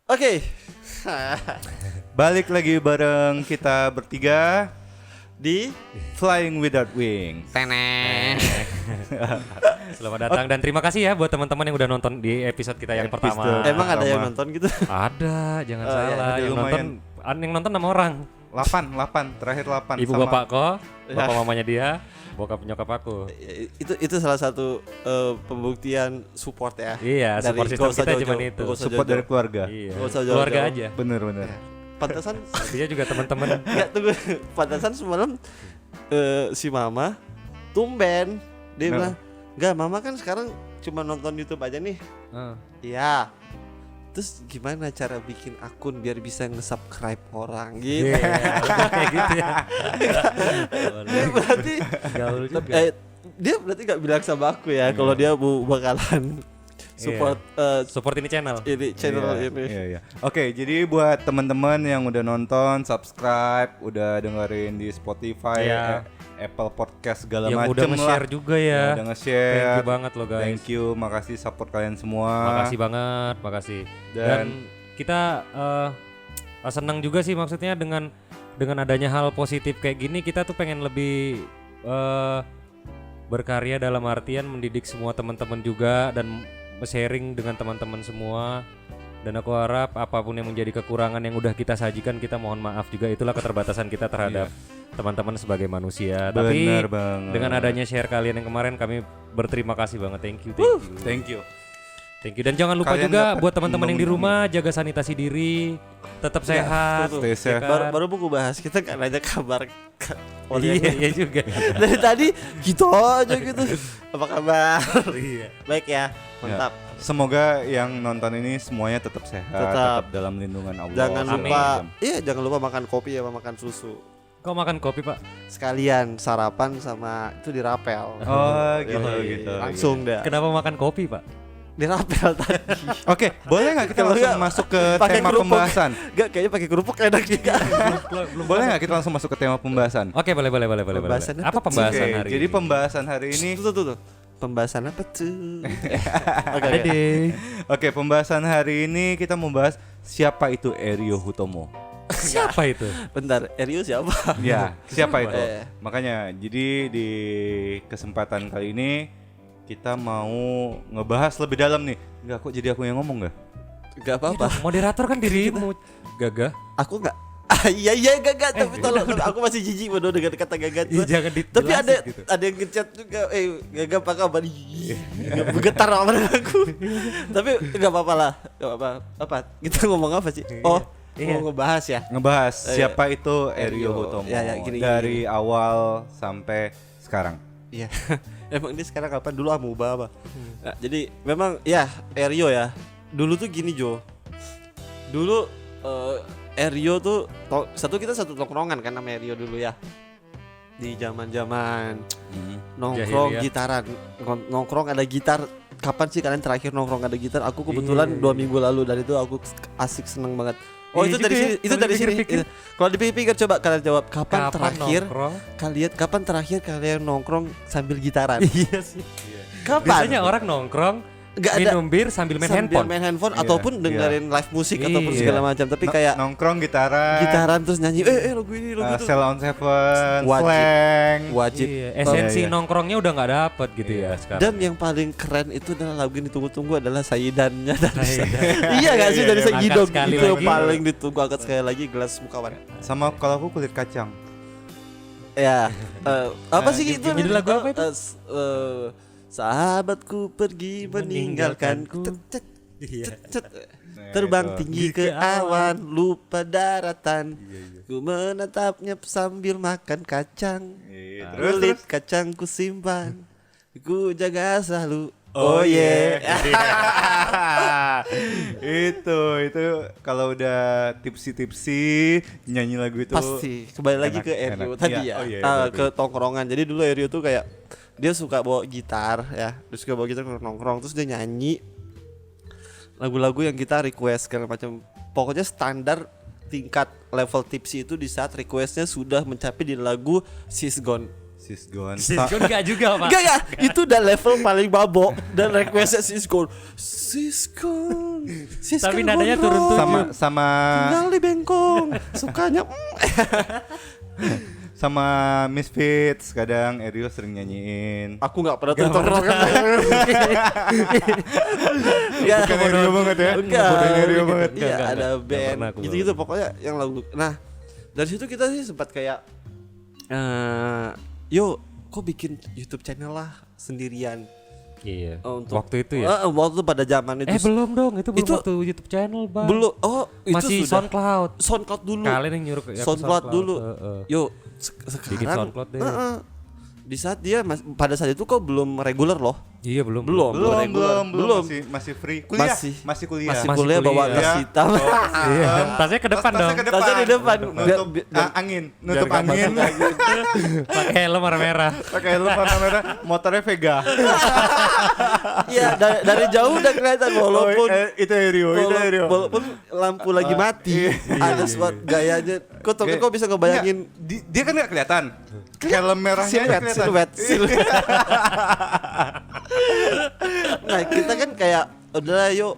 Oke. Balik lagi bareng kita bertiga Di Flying Without Wings. Selamat datang dan terima kasih ya buat teman-teman yang udah nonton di episode kita yang pertama. emang ada yang nonton gitu? Ada, jangan salah. ada Yang lumayan. nonton 6 orang. 8, terakhir 8. Ibu sama bapak kok, bapak Ya. mamanya dia, bokap nyokap aku. Itu salah satu pembuktian support ya. Iya, Dari support system gak usah kita jauh-jauh, cuman itu. gak usah support dari jauh-jauh. keluarga. Iya. Nggak usah Keluarga jauh-jauh. aja. Bener. Pantesan Dia juga teman-teman. Enggak tunggu. Pantesan semalam si mama tumben dia bilang, "Enggak, mama kan sekarang cuma nonton YouTube aja nih." Iya. Terus gimana cara bikin akun biar bisa nge-subscribe orang gitu? Iya, kayak gitu ya. Dia berarti Gaul juga. dia berarti nggak bilang sama aku ya kalau dia bakalan support Support ini channel. ini channel Iya, ini. Iya. Oke, jadi buat teman-teman yang udah nonton, subscribe, udah dengerin di Spotify, Iya. Apple Podcast segala Yang macem udah lah. nge-share juga ya. Yang udah nge-share. Thank you banget loh guys. Thank you, makasih support kalian semua. Makasih banget, makasih. Dan Dan- kita senang juga sih maksudnya dengan adanya hal positif kayak gini kita tuh pengen lebih berkarya dalam artian mendidik semua teman-teman juga dan sharing dengan teman-teman semua. Dan aku harap apapun yang menjadi kekurangan yang udah kita sajikan kita mohon maaf juga, itulah keterbatasan kita terhadap teman-teman sebagai manusia. Tapi Bener banget. dengan adanya share kalian yang kemarin kami berterima kasih banget. Thank you. Thank you. Dan jangan lupa Kalian juga dapat buat teman-teman yang di undang-undang. rumah jaga sanitasi diri, tetap sehat. Tuh, Stay safe. kan? Baru buku bahas kita nggak nanya kabar. Iya juga. Dari tadi gitu aja gitu. Apa kabar? Iya. Baik ya, mantap. Ya, semoga yang nonton ini semuanya tetap sehat, Tetap. tetap dalam lindungan Allah. Jangan segala lupa, macam. iya jangan lupa makan kopi ya, makan susu. Kau makan kopi pak? Sekalian sarapan sama itu dirapel. Oh, gitu, Yoi, gitu. Langsung dah. Kenapa makan kopi pak? Dirapel tadi. Oke, boleh nggak kita Kalau langsung nggak, masuk ke pakai tema kerupuk. pembahasan? Enggak, kayaknya pakai kerupuk enak juga. Boleh nggak kita langsung masuk ke tema pembahasan? Oke boleh. Pembahasannya Apa pembahasan Oke, hari jadi ini? pembahasan hari ini. Tuh. Pembahasan apa tuh? Oke. Dede. Oke, pembahasan hari ini kita membahas siapa itu Erio Hutomo. Siapa itu? Bentar, Rio siapa? Ya, siapa itu? Eh. Makanya, jadi di kesempatan kali ini kita mau ngebahas lebih dalam nih. Enggak, kok jadi aku yang ngomong nggak? Enggak apa-apa. Moderator kan dirimu. Gagah. Aku enggak. Iya gagak, tapi tolong aku masih jijik bodoh dengan kata gagak. Iya, jangan Tapi ada gitu. ada yang ngechat juga, gagak apa kabar? Bergetar sama aku. Tapi enggak apa-apa lah. Enggak apa-apa. Apa? Kita ngomong apa sih? Oh, Iya. mau ngebahas ya. Ngebahas Iya. siapa itu Erio Erio. Hutomo Ya, gini. dari awal sampai sekarang. Iya. Emang dia sekarang kapan dulu amuba apa? Nah, jadi memang ya Erio ya. Dulu tuh gini Jo. Dulu Erio tuh kita satu tongkrongan kan sama Erio dulu ya. Di zaman-zaman nongkrong Jahiliyah. gitaran, nongkrong ada gitar. Kapan sih kalian terakhir nongkrong ada gitar? Aku kebetulan 2 minggu lalu dan itu aku asik seneng banget. Oh Iya itu dari juga sini, ya, itu kalau dari sini. dipikir-pikir. Iya. Kalau dipikir coba kalian jawab kapan nongkrong? kapan terakhir kalian nongkrong sambil gitaran? Iya sih. Kapan? Biasanya orang nongkrong Nggak ada minum bir sambil main handphone. Iya, ataupun iya. dengerin live musik ataupun Iya. segala macam. Tapi kayak nongkrong gitaran, gitaran terus nyanyi lagu ini lagu itu. Sell on Seven, Wajib. slang. Wajib. Iya, esensi Iya. nongkrongnya udah nggak dapet gitu ya sekarang. Dan yang paling keren itu adalah lagu yang ditunggu-tunggu adalah Saidannya dari Saidan. iya gak sih Iya, dari iya, Segidog angkat sekali itu yang lagi. paling ditunggu, angkat sekali lagi gelas mukawan. Sama kalau aku kulit kacang. Ya apa sih itu judul lagu apa itu? Sahabatku pergi meninggalkanku. Cet, Iya. cet, cet. Terbang itu. tinggi ke awan, lupa daratan. Ku menatapnya sambil makan kacang. Iya, Kulit kacang ku simpan, ku jaga selalu. Oh yeah. itu kalau udah tipsi nyanyi lagu itu Pasti kembali lagi enak, ke Erio enak. tadi Iya, ya. oh iya, Ah, bagus. ke tongkrongan. Jadi dulu Erio tuh kayak dia suka bawa gitar ya, dia suka bawa gitar nongkrong terus dia nyanyi lagu-lagu yang kita request segala macam. Pokoknya standar tingkat level tipsi itu di saat requestnya sudah mencapai di lagu She's Gone. Sisgon. Siskon enggak juga, Pak. Enggak, itu udah level paling babok dan requestnya Siskon. Siskon. Tapi nadanya turun tuh. sama Tinggal di bengkong. Sukanya sama Misfits kadang Erio sering nyanyiin. aku enggak pernah tuh Enggak, Bukan Erio banget ya. Enggak. Bukan Erio banget. Iya, Enggak, ada enggak band pernah aku gitu-gitu pokoknya yang lagu. Nah, dari situ kita sih sempat kayak yuk, kok bikin YouTube channel lah sendirian. Iya. Untuk Waktu itu ya. waktu pada zaman itu. Belum dong, itu belum Itu- waktu YouTube channel, Bang. Belum. Oh, itu Masih sudah. SoundCloud. SoundCloud dulu. Kalian yang nyuruh ke SoundCloud dulu. Yuk, Bikin sekarang SoundCloud deh. di saat dia pada saat itu kok belum reguler loh. Iya, belum. Belum. Belum. Masih free. Kuliah. Masih- Masih kuliah. Masih Masih kuliah bawa kuliah. tas hitam. Iya, tasnya ke depan dong. Tasnya di depan. Nutup angin, nutup nggak angin. Pakai helm warna merah. Pakai helm warna merah, motornya Vega. Iya, dari jauh udah kelihatan walaupun Itu Erio, walaupun lampu lagi mati, ada suatu gayanya. Kok bisa ngebayangin Dia kan nggak kelihatan. Helm merahnya aja kelihatan. siluet. Nah, kita kan kayak udah yuk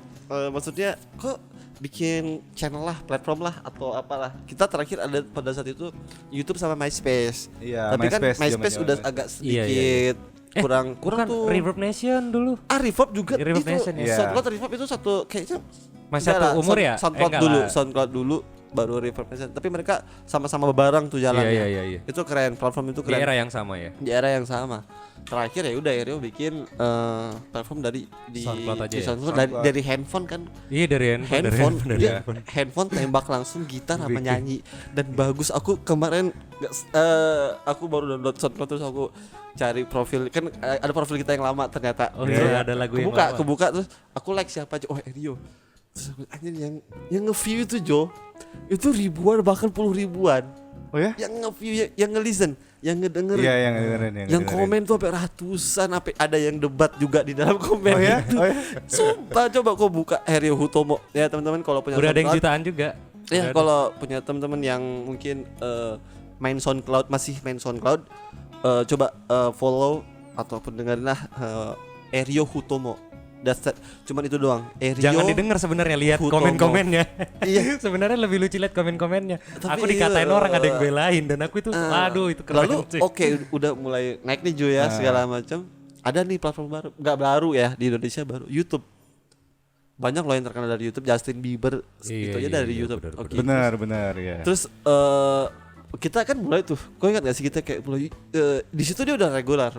maksudnya kok bikin channel lah, platform lah atau apalah. Kita terakhir ada pada saat itu YouTube sama MySpace. Iya, Tapi kan MySpace, MySpace zaman-zaman udah MySpace. agak Iya, sedikit kurang Bukan tuh. Reverb Nation dulu. Reverb juga Reverb itu. Nation, ya. SoundCloud Reverb itu satu kayaknya Masih enggak satu lah, umur ya? SoundCloud Enggak dulu, lah. SoundCloud dulu baru Reverb Nation. Tapi mereka sama-sama bareng tuh jalannya. Iya. Itu keren, platform itu Di keren. era yang sama ya. Di era yang sama. Terakhir ya udah Erio bikin platform di SoundCloud aja ya? SoundCloud SoundCloud. dari handphone kan. Iya, dari handphone. Dari Dia handphone. handphone tembak langsung gitar sama nyanyi dan bagus. Aku kemarin aku baru download SoundCloud terus aku cari profil kan ada profil kita yang lama ternyata. Oh Terus iya, ada lagu yang lama. kebuka terus aku like siapa aja. Oh, Erio. Terus aku anjir yang nge-view itu itu ribuan bahkan puluh ribuan. Oh ya? Yang nge-view yang nge-listen, yang ngedengerin. Iya, yang dengerin, Yang komen tuh sampai ratusan, sampai ada yang debat juga di dalam komen Oh ya? itu. Oh ya? Sumpah, coba kau buka Erio Hutomo ya teman-teman kalau punya Udah ada yang SoundCloud. jutaan juga. Ya kalau punya teman-teman yang mungkin main SoundCloud masih main SoundCloud, coba follow ataupun dengerinlah Erio Hutomo. Cuman itu doang. Erio. Jangan didengar sebenarnya, lihat Hutomo. komen-komennya. Iya. Sebenarnya lebih lucu lihat komen-komennya. Tapi Aku dikatain orang ada yang belain dan aku itu aduh itu keren Lalu sih. oke, udah mulai naik nih Ju ya segala macam. Ada nih platform baru, nggak baru ya di Indonesia baru, YouTube. Banyak loh yang terkenal dari YouTube, Justin Bieber itu aja dari YouTube. benar, Oke. Benar ya. Terus kita kan mulai tuh, kau ingat gak sih kita kayak mulai di situ dia udah regular,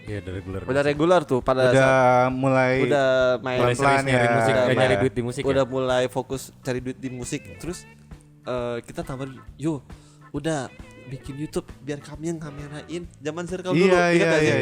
Iya, dari regular. udah regular tuh pada saat Udah mulai udah main mulai serius pelan-pelan nyari ya. musik, Udah nyari main. duit di musik udah ya. mulai fokus cari duit di musik. Terus kita tawarin, yuk udah bikin YouTube biar kami yang kamerain. Zaman circle dulu, Iya, ingat gak sih?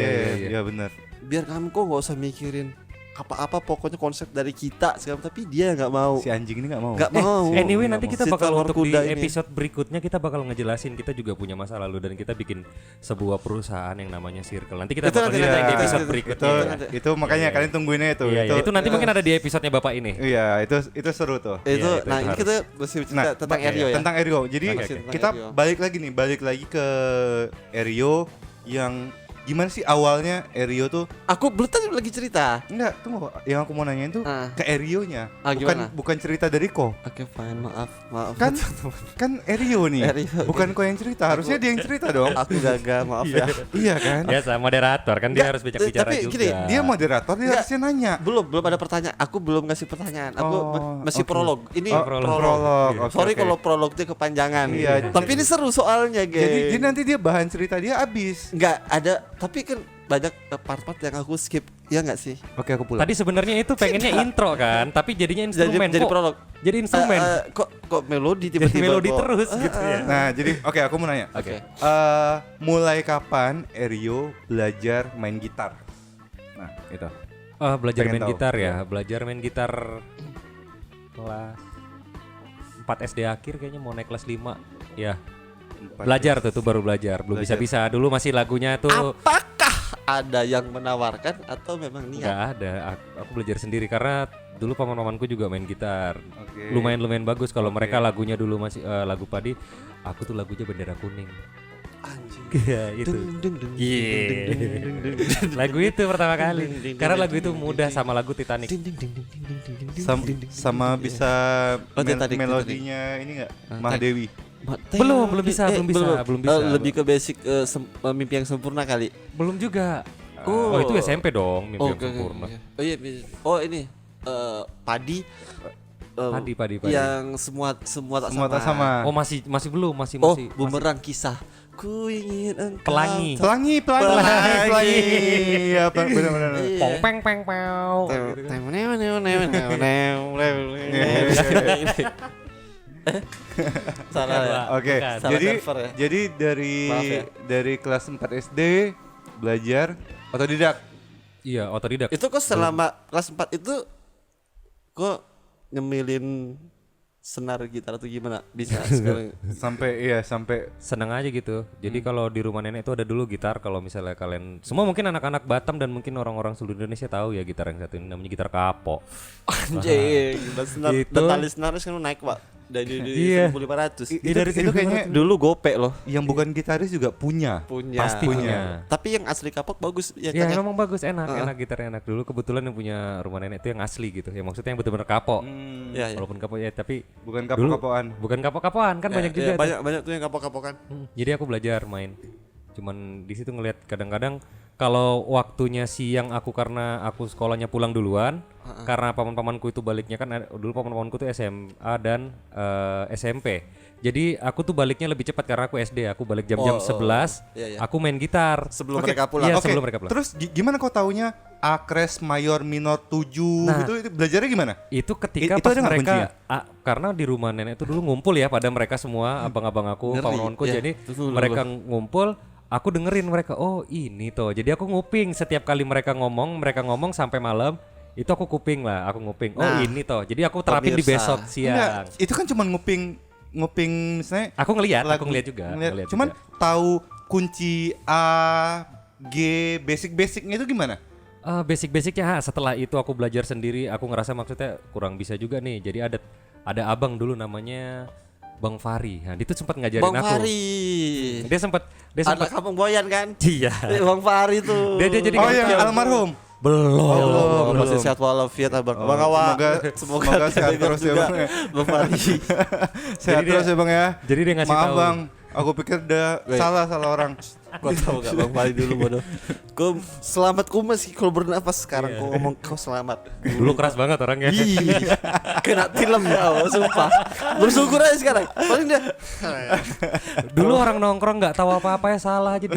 iya benar. Biar kami kok nggak usah mikirin apa-apa, pokoknya konsep dari kita sekarang. Tapi dia nggak mau, Si anjing ini nggak mau. nggak mau. Anyway, nggak nanti mau. kita Si bakal telur untuk di kuda ini. episode berikutnya kita bakal ngejelasin kita juga punya masa lalu dan kita bikin sebuah perusahaan yang namanya Circle. Nanti kita Itu bakal nanti, ceritain di nanti, episode nanti. berikutnya. Itu makanya kalian tungguin aja tuh. Iya, iya. Itu nanti mungkin ada di episodenya Bapak ini. Iya, itu seru tuh. Itu, Iya, itu nah ini harus. kita masih cerita tentang Erio ya. Tentang Erio. Jadi Masih tentang kita Erio. balik lagi ke Erio yang gimana sih awalnya Erio tuh? Aku belum tadi lagi cerita. Enggak, tunggu. Yang aku mau nanyain tuh ke Erionya. Gimana? Bukan cerita dari ko. Oke, fine, maaf. Kan Erio nih. Erio, Bukan ko yang cerita. Harusnya dia yang cerita dong. Aku gagal, maaf ya. Iya kan? Biasa moderator kan dia Nggak, harus bicara bicara tapi juga. gini, Dia moderator, dia Nggak. harusnya nanya. Belum ada pertanyaan. Aku belum ngasih pertanyaan. Aku masih oke. prolog. Ini Oh, prolog. Oke, Sorry oke. kalau prolognya kepanjangan. Iya. Tapi ini seru soalnya, guys. Jadi nanti dia bahan cerita dia habis. Nggak ada, tapi kan banyak part-part yang aku skip. Ya nggak sih? Oke, aku pulang. Tadi sebenarnya itu pengennya intro kan, tapi jadinya instrumen. Jadi Kok prolog. jadi instrumen. Kok melodi Jadi tiba-tiba melodi kok. terus gitu ya. Nah, jadi oke, aku mau nanya. Oke. Mulai kapan Erio belajar main gitar? Nah, itu. Belajar Pengen main tahu. gitar ya. Belajar main gitar kelas 4 SD akhir kayaknya mau naik kelas 5. Ya. Belajar tuh baru belajar. Belum Belajar. bisa-bisa. Dulu masih lagunya tuh Apakah ada yang menawarkan atau memang niat? nggak ada. Aku belajar sendiri karena dulu paman-pamanku juga main gitar. Oke. Lumayan bagus kalau Oke. mereka lagunya dulu masih lagu Padi. Aku tuh lagunya Bendera Kuning. Anjing. Iya itu. Lagu itu pertama kali. Karena lagu itu mudah sama lagu Titanic. Sama bisa Titanic, melodinya ini enggak? Mahadewi. Belum bisa. Lebih ke basic mimpi yang sempurna kali. Belum juga. Oh, itu SMP dong, mimpi yang Oke, sempurna. Oh iya, oh ini padi. Padi. Yang semua tak sama. Oh, masih belum, masih. Bumerang kisah. Ku ingin engkau. Pelangi. Pelangi. Iya, benar-benar. Pong peng peng pau. Salah ya. Oke, Bukan. Salah cover ya. jadi Maaf ya. dari kelas 4 SD belajar otodidak. Iya, otodidak. Itu kok selama kelas 4 itu kok nyemilin senar gitar atau gimana bisa sekarang? sampai Seneng aja gitu. Jadi kalau di rumah nenek itu ada dulu gitar. Kalau misalnya kalian semua mungkin anak-anak Batam dan mungkin orang-orang seluruh Indonesia tahu ya gitar yang satu ini namanya gitar kapok. Anjing, senar Itu. tali senar kan naik, Pak. Dari Iya. 1.500. itu kayaknya Dulu gopek loh. yang bukan gitaris juga punya. Pasti punya. Tapi yang asli kapok bagus ya Ya kan? memang bagus, enak gitarnya enak. Dulu kebetulan yang punya rumah nenek itu yang asli gitu. Ya maksudnya yang betul-betul kapok. Ya, ya. Walaupun kapok ya tapi Bukan dulu kapok-kapokan. bukan kapok-kapokan kan banyak juga. Ya, tuh. banyak tuh yang kapok-kapokan. Jadi aku belajar main. Cuman di situ ngelihat kadang-kadang kalau waktunya siang aku karena aku sekolahnya pulang duluan, karena paman-pamanku itu baliknya kan dulu paman-pamanku tuh SMA dan SMP. Jadi aku tuh baliknya lebih cepat karena aku SD, aku balik jam-jam 11. Iya, iya. Aku main gitar. Sebelum Oke, mereka pulang. Iya, Oke, sebelum mereka pulang. Terus gimana kau taunya akres mayor minor 7 Nah. itu belajarnya gimana? Itu ketika Itu pas ada nggak mereka kuncinya? karena di rumah nenek itu dulu ngumpul ya pada mereka semua abang-abang aku, Ngeri, paman-pamanku. ya. Jadi Betul, mereka ngumpul, aku dengerin mereka. Oh, ini toh. Jadi aku nguping setiap kali mereka ngomong sampai malam. Itu aku kuping lah, aku nguping. Oh, Nah, ini toh. Jadi aku terapin di pemirsa. besok siang. Enggak, itu kan cuma nguping misalnya Aku ngelihat lagu- juga. ngeliat. ngeliat Cuman juga. tahu kunci A, G, basic-basicnya itu gimana? Basic-basicnya setelah itu aku belajar sendiri, aku ngerasa maksudnya kurang bisa juga nih. Jadi ada abang dulu namanya Bang Fari. Nah, dia tuh sempat ngajarin Bang aku. Fari. Dia sempat Anak kampung Boyan kan? Iya. Bang Fari tuh. Dia jadi Oh nggak ya, tahu. almarhum. Belum. Masih sehat walafiat abang. Oh, Bang Awa. semoga sehat terus ya, Bang, ya. Bang Fari. Sehat Jadi terus ya Bang ya. Jadi dia ngasih Maaf tahu. Bang, aku pikir udah Wait. salah orang. Gua tahu gak Bang Fari dulu bodoh. Kau selamat ku masih kalau bernapas sekarang kau ngomong kau selamat. Dulu keras banget orangnya. Ih, kena film ya, sumpah. Bersyukur aja sekarang. Paling dia Dulu orang nongkrong nggak tahu apa-apa ya salah aja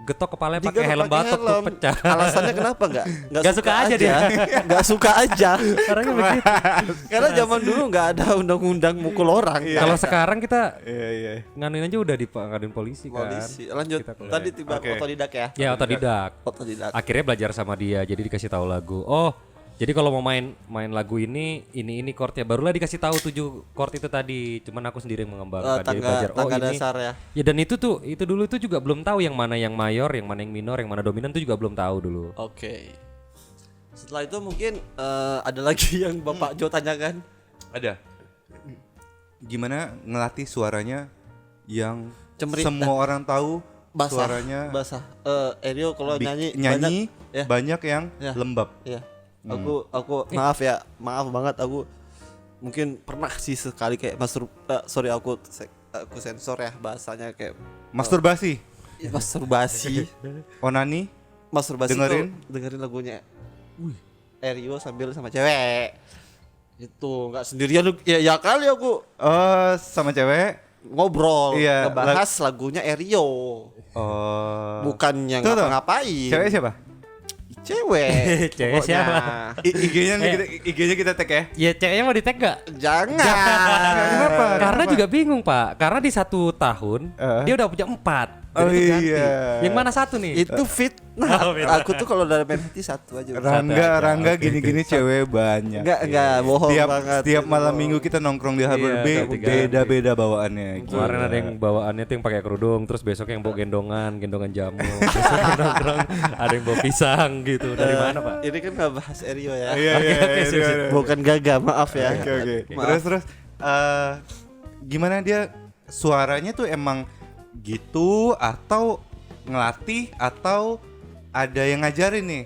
getok kepalanya pakai digaruk helm pakai batok tuh helm. pecah. Alasannya kenapa Nggak suka aja dia. Nggak suka aja. Orangnya begitu. Karena zaman dulu nggak ada undang-undang mukul orang. Kalau sekarang kita Iya. nganuin aja udah ngaduin polisi kan. Polisi. Lanjut. Kita keluar. Tadi tiba Oke. otodidak ya. Ya otodidak. Otodidak. Akhirnya belajar sama dia, jadi dikasih tahu lagu. Oh, jadi kalau mau main lagu ini chordnya barulah dikasih tahu 7 chord itu tadi. Cuman aku sendiri yang mengembangkan. Jadi belajar. Tangga ini. dasar ya. Ya dan itu dulu itu juga belum tahu yang mana yang mayor, yang mana yang minor, yang mana dominan itu juga belum tahu dulu. Oke. Setelah itu mungkin ada lagi yang Bapak Jo tanyakan. Ada. Gimana ngelatih suaranya yang Cemrit. semua orang tahu Basah. suaranya Basah. Erio kalau nyanyi banyak, banyak yang Ya. lembab. ya. Aku maaf ya, maaf banget aku mungkin pernah sih sekali kayak sorry aku sensor ya bahasanya kayak Masturbasi, masturbasi. onani, Masturbasi dengerin lagunya. Erio sambil sama cewek. Itu nggak sendirian lu. Ya kali aku sama cewek. ngobrol Iya, ngebahas lagunya Erio. Bukan yang Tuh, tuh. ngapa-ngapain. Cewek siapa? Cewek. Cewek Pokoknya. siapa? IG-nya kita tag ya. Ya ceweknya mau di tag gak? Jangan. Kenapa? Karena juga bingung pak. Karena di 1 tahun dia udah punya 4. Oh Jadi itu ganti. iya. Yang mana satu nih? Itu fitnah. Oh, fitnah. Aku tuh kalau dalam hati satu aja. Rangga Oke. gini-gini cewek banyak. Enggak bohong Setiap banget. setiap Itu malam bohong. minggu kita nongkrong di Harbor Iya, Bay, ganti-ganti. beda-beda bawaannya. Kemarin Gila. ada yang bawaannya tuh yang pakai kerudung, terus besoknya yang bawa gendongan jamu. Besoknya nongkrong ada yang bawa pisang gitu. Dari mana pak? Ini kan nggak bahas Erio ya. Iya, Oke, iya, oke, iya, sip, iya, sip. iya. Bukan gagal, maaf ya. Oke. Maaf. Terus gimana dia suaranya tuh emang gitu atau ngelatih atau ada yang ngajarin nih?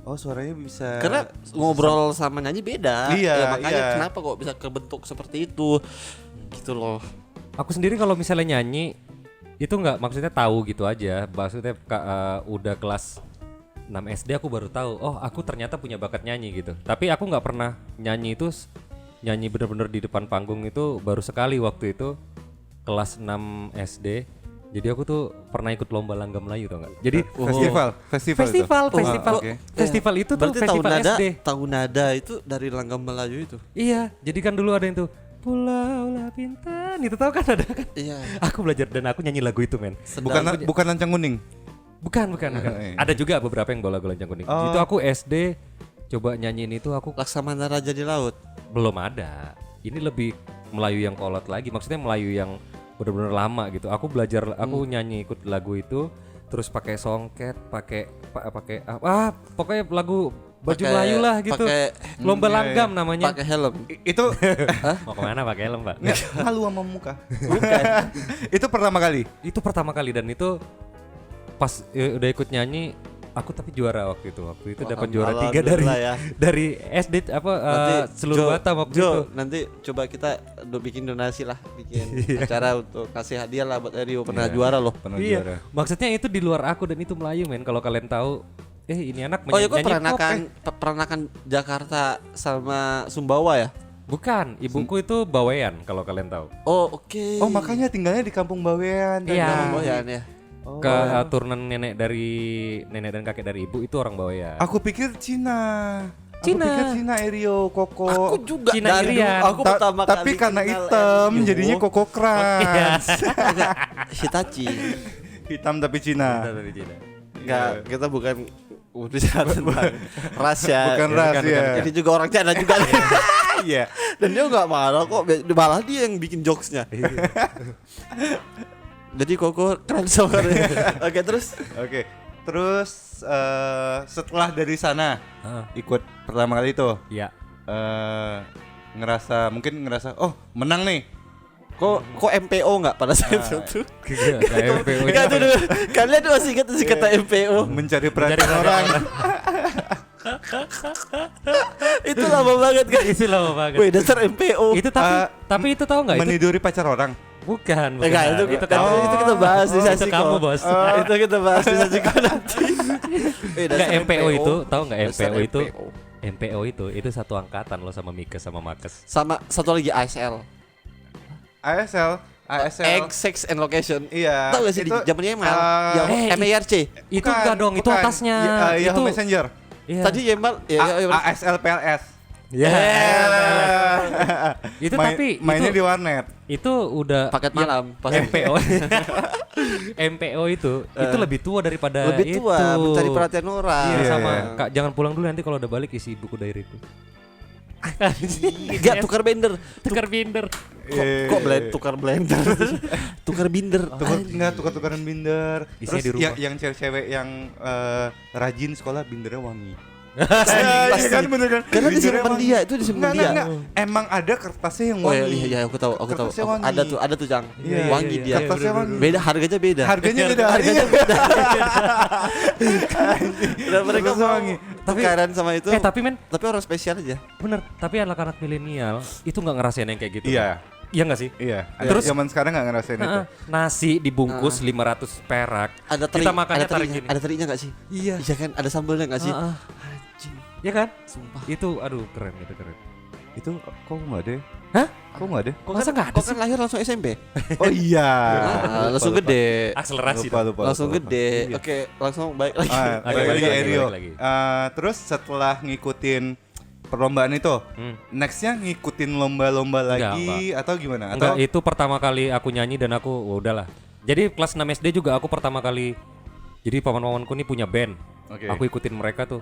Oh suaranya bisa. Karena ngobrol sama nyanyi beda. Iya, Ya, makanya iya. kenapa kok bisa kebentuk seperti itu. Gitu loh. Aku sendiri kalau misalnya nyanyi itu nggak maksudnya tahu gitu aja. Maksudnya udah kelas 6 SD aku baru tahu. Oh aku ternyata punya bakat nyanyi gitu. Tapi aku nggak pernah nyanyi itu nyanyi bener-bener di depan panggung itu baru sekali waktu itu kelas 6 SD. Jadi aku tuh pernah ikut lomba langgam Melayu tau nggak? Jadi Festival. Oke. festival itu tuh Berarti tahu festival nada, SD. tahu nada itu dari langgam Melayu itu. Iya, jadi kan dulu ada yang tuh Pulau La Bintan itu tahu kan ada kan? Iya. Aku belajar dan aku nyanyi lagu itu men. Bukan lancang kuning. Bukan. Iya. Ada juga beberapa yang bawa lagu Lancang Kuning. Oh. Itu aku SD coba nyanyiin itu aku Laksamana Raja di Laut. belum ada. Ini lebih Melayu yang kolot lagi. Maksudnya Melayu yang benar-benar lama gitu. Aku belajar, aku nyanyi ikut lagu itu, terus pakai songket, pakai pokoknya lagu baju Pakai- Melayu lah gitu. pakai- Lomba iya, langgam namanya. Pakai helm. Itu Mau kemana pakai helm, Pak? nggak, malu sama muka. Bukan. Itu pertama kali. Itu pertama kali dan itu pas udah ikut nyanyi aku tapi juara waktu itu. Waktu itu dapat juara 3 dari Alhamdulillah ya. dari SD seluruh Jo, Batam waktu Jo, itu. nanti coba kita bikin donasi lah, bikin acara untuk kasih hadiah lah buat Rio pernah Iya. juara loh. Pernah Iya. juara. Maksudnya itu di luar aku dan itu Melayu men. Kalau kalian tahu ini anak Oh ya, kok nyanyi pop, peranakan Jakarta sama Sumbawa ya? Bukan, ibuku itu Bawean kalau kalian tahu. Oh oke. Oh makanya tinggalnya di Kampung Bawean. Iya. Bawean ya. Oh. Turunan nenek dan kakek dari ibu itu orang Bawean. Aku pikir Cina. Cina. Aku pikir Cina Erio Koko. Aku juga Cina dari Irian. dulu, aku pertama Tapi kali karena kenal hitam Rio. jadinya Koko Crunch. Hitachi. Hitam tapi Cina. Dari Cina. Enggak, kita bukan bicara tentang ras ya. Bukan ras ya. Ini juga orang Cina juga nih. Iya. Dan dia nggak marah kok, malah dia yang bikin jokesnya. Jadi Koko keren sama dia. Oke terus Oke. Terus setelah dari sana Heeh. ikut pertama kali itu Iya. mungkin ngerasa oh menang nih. kok MPO nggak pada saat itu? Kayak MPO Enggak tuh dulu. Kalian tuh masih ingat sih kata MPO? Mencari perhatian orang. Itu lama banget kan? Itu lama banget. Wih dasar MPO. Itu tapi itu tahu nggak itu? Meniduri pacar orang. Bukan. Enggak, itu kan itu kita bahas di sesi itu kamu, kok. Bos. Itu kita bahas di sesi kok nanti. Enggak MPO itu, tahu enggak Dasar MPO itu? MPO. MPO itu satu angkatan loh sama Mikes sama Makes. Sama satu lagi ASL. ASL. Egg, Sex and Location. Iya. Tahu gak sih di itu, zamannya Emal? Yang Eh, MARC. Itu enggak dong, itu atasnya. Yahoo itu Messenger. iya. Tadi Emal ASL PLS. Ya. Itu Main- tapi mainnya itu, di warnet. itu udah paket yang malam pas MPO. MPO itu lebih tua daripada lebih tua itu. mencari perhatian orang. Iya, Iya, sama iya. Kak jangan pulang dulu nanti kalau udah balik isi buku diaryku. Enggak tukar binder. Tukar binder. Tukar blender. Tukar binder. Tukar-tukaran binder. Isinya Terus di rumah. yang cewek-cewek yang rajin sekolah bindernya wangi. Pasti. Iya kan, bener kan? Karena Bindernya disimpan wangi. dia, itu disimpan dia. Enggak. Emang ada kertasnya yang Oh wangi. iya, aku tahu. Kertasnya wangi. Ada tuh Jang. Iya, Wangi iya, dia. Kertasnya wangi. Beda harganya beda. Harganya beda. Harganya Iya. beda. Dan mereka Kertasnya mau wangi. tukaran sama itu. Tapi men Tapi orang spesial aja. bener, tapi anak-anak milenial itu nggak ngerasain yang kayak gitu. Iya. Iya nggak sih? Iya. Terus- Zaman sekarang nggak ngerasain itu. Heeh, nasi dibungkus 500 perak. Ada teri, Kita makannya ada tarik terinya, gini. ada terinya enggak sih? Iya. Iya kan, ada sambelnya enggak sih? Heeh. Anjing, Iya kan? sumpah. Itu aduh keren itu keren. Itu kok nggak ada? Hah? Kok nggak ada? Masa nggak ada Kok sih? kan lahir langsung SMP? Oh iya. Ah, langsung gede. Akselerasi. Lupa. Langsung gede. Oke, langsung baik lagi. Balik lagi balik Erio. lagi. Terus setelah ngikutin perlombaan itu, nextnya ngikutin lomba-lomba Enggak, lagi atau gimana? Enggak, Atau itu pertama kali aku nyanyi dan aku udahlah. Jadi kelas 6 SD juga aku pertama kali. Jadi paman-pamanku nih punya band. Oke. Aku ikutin mereka tuh.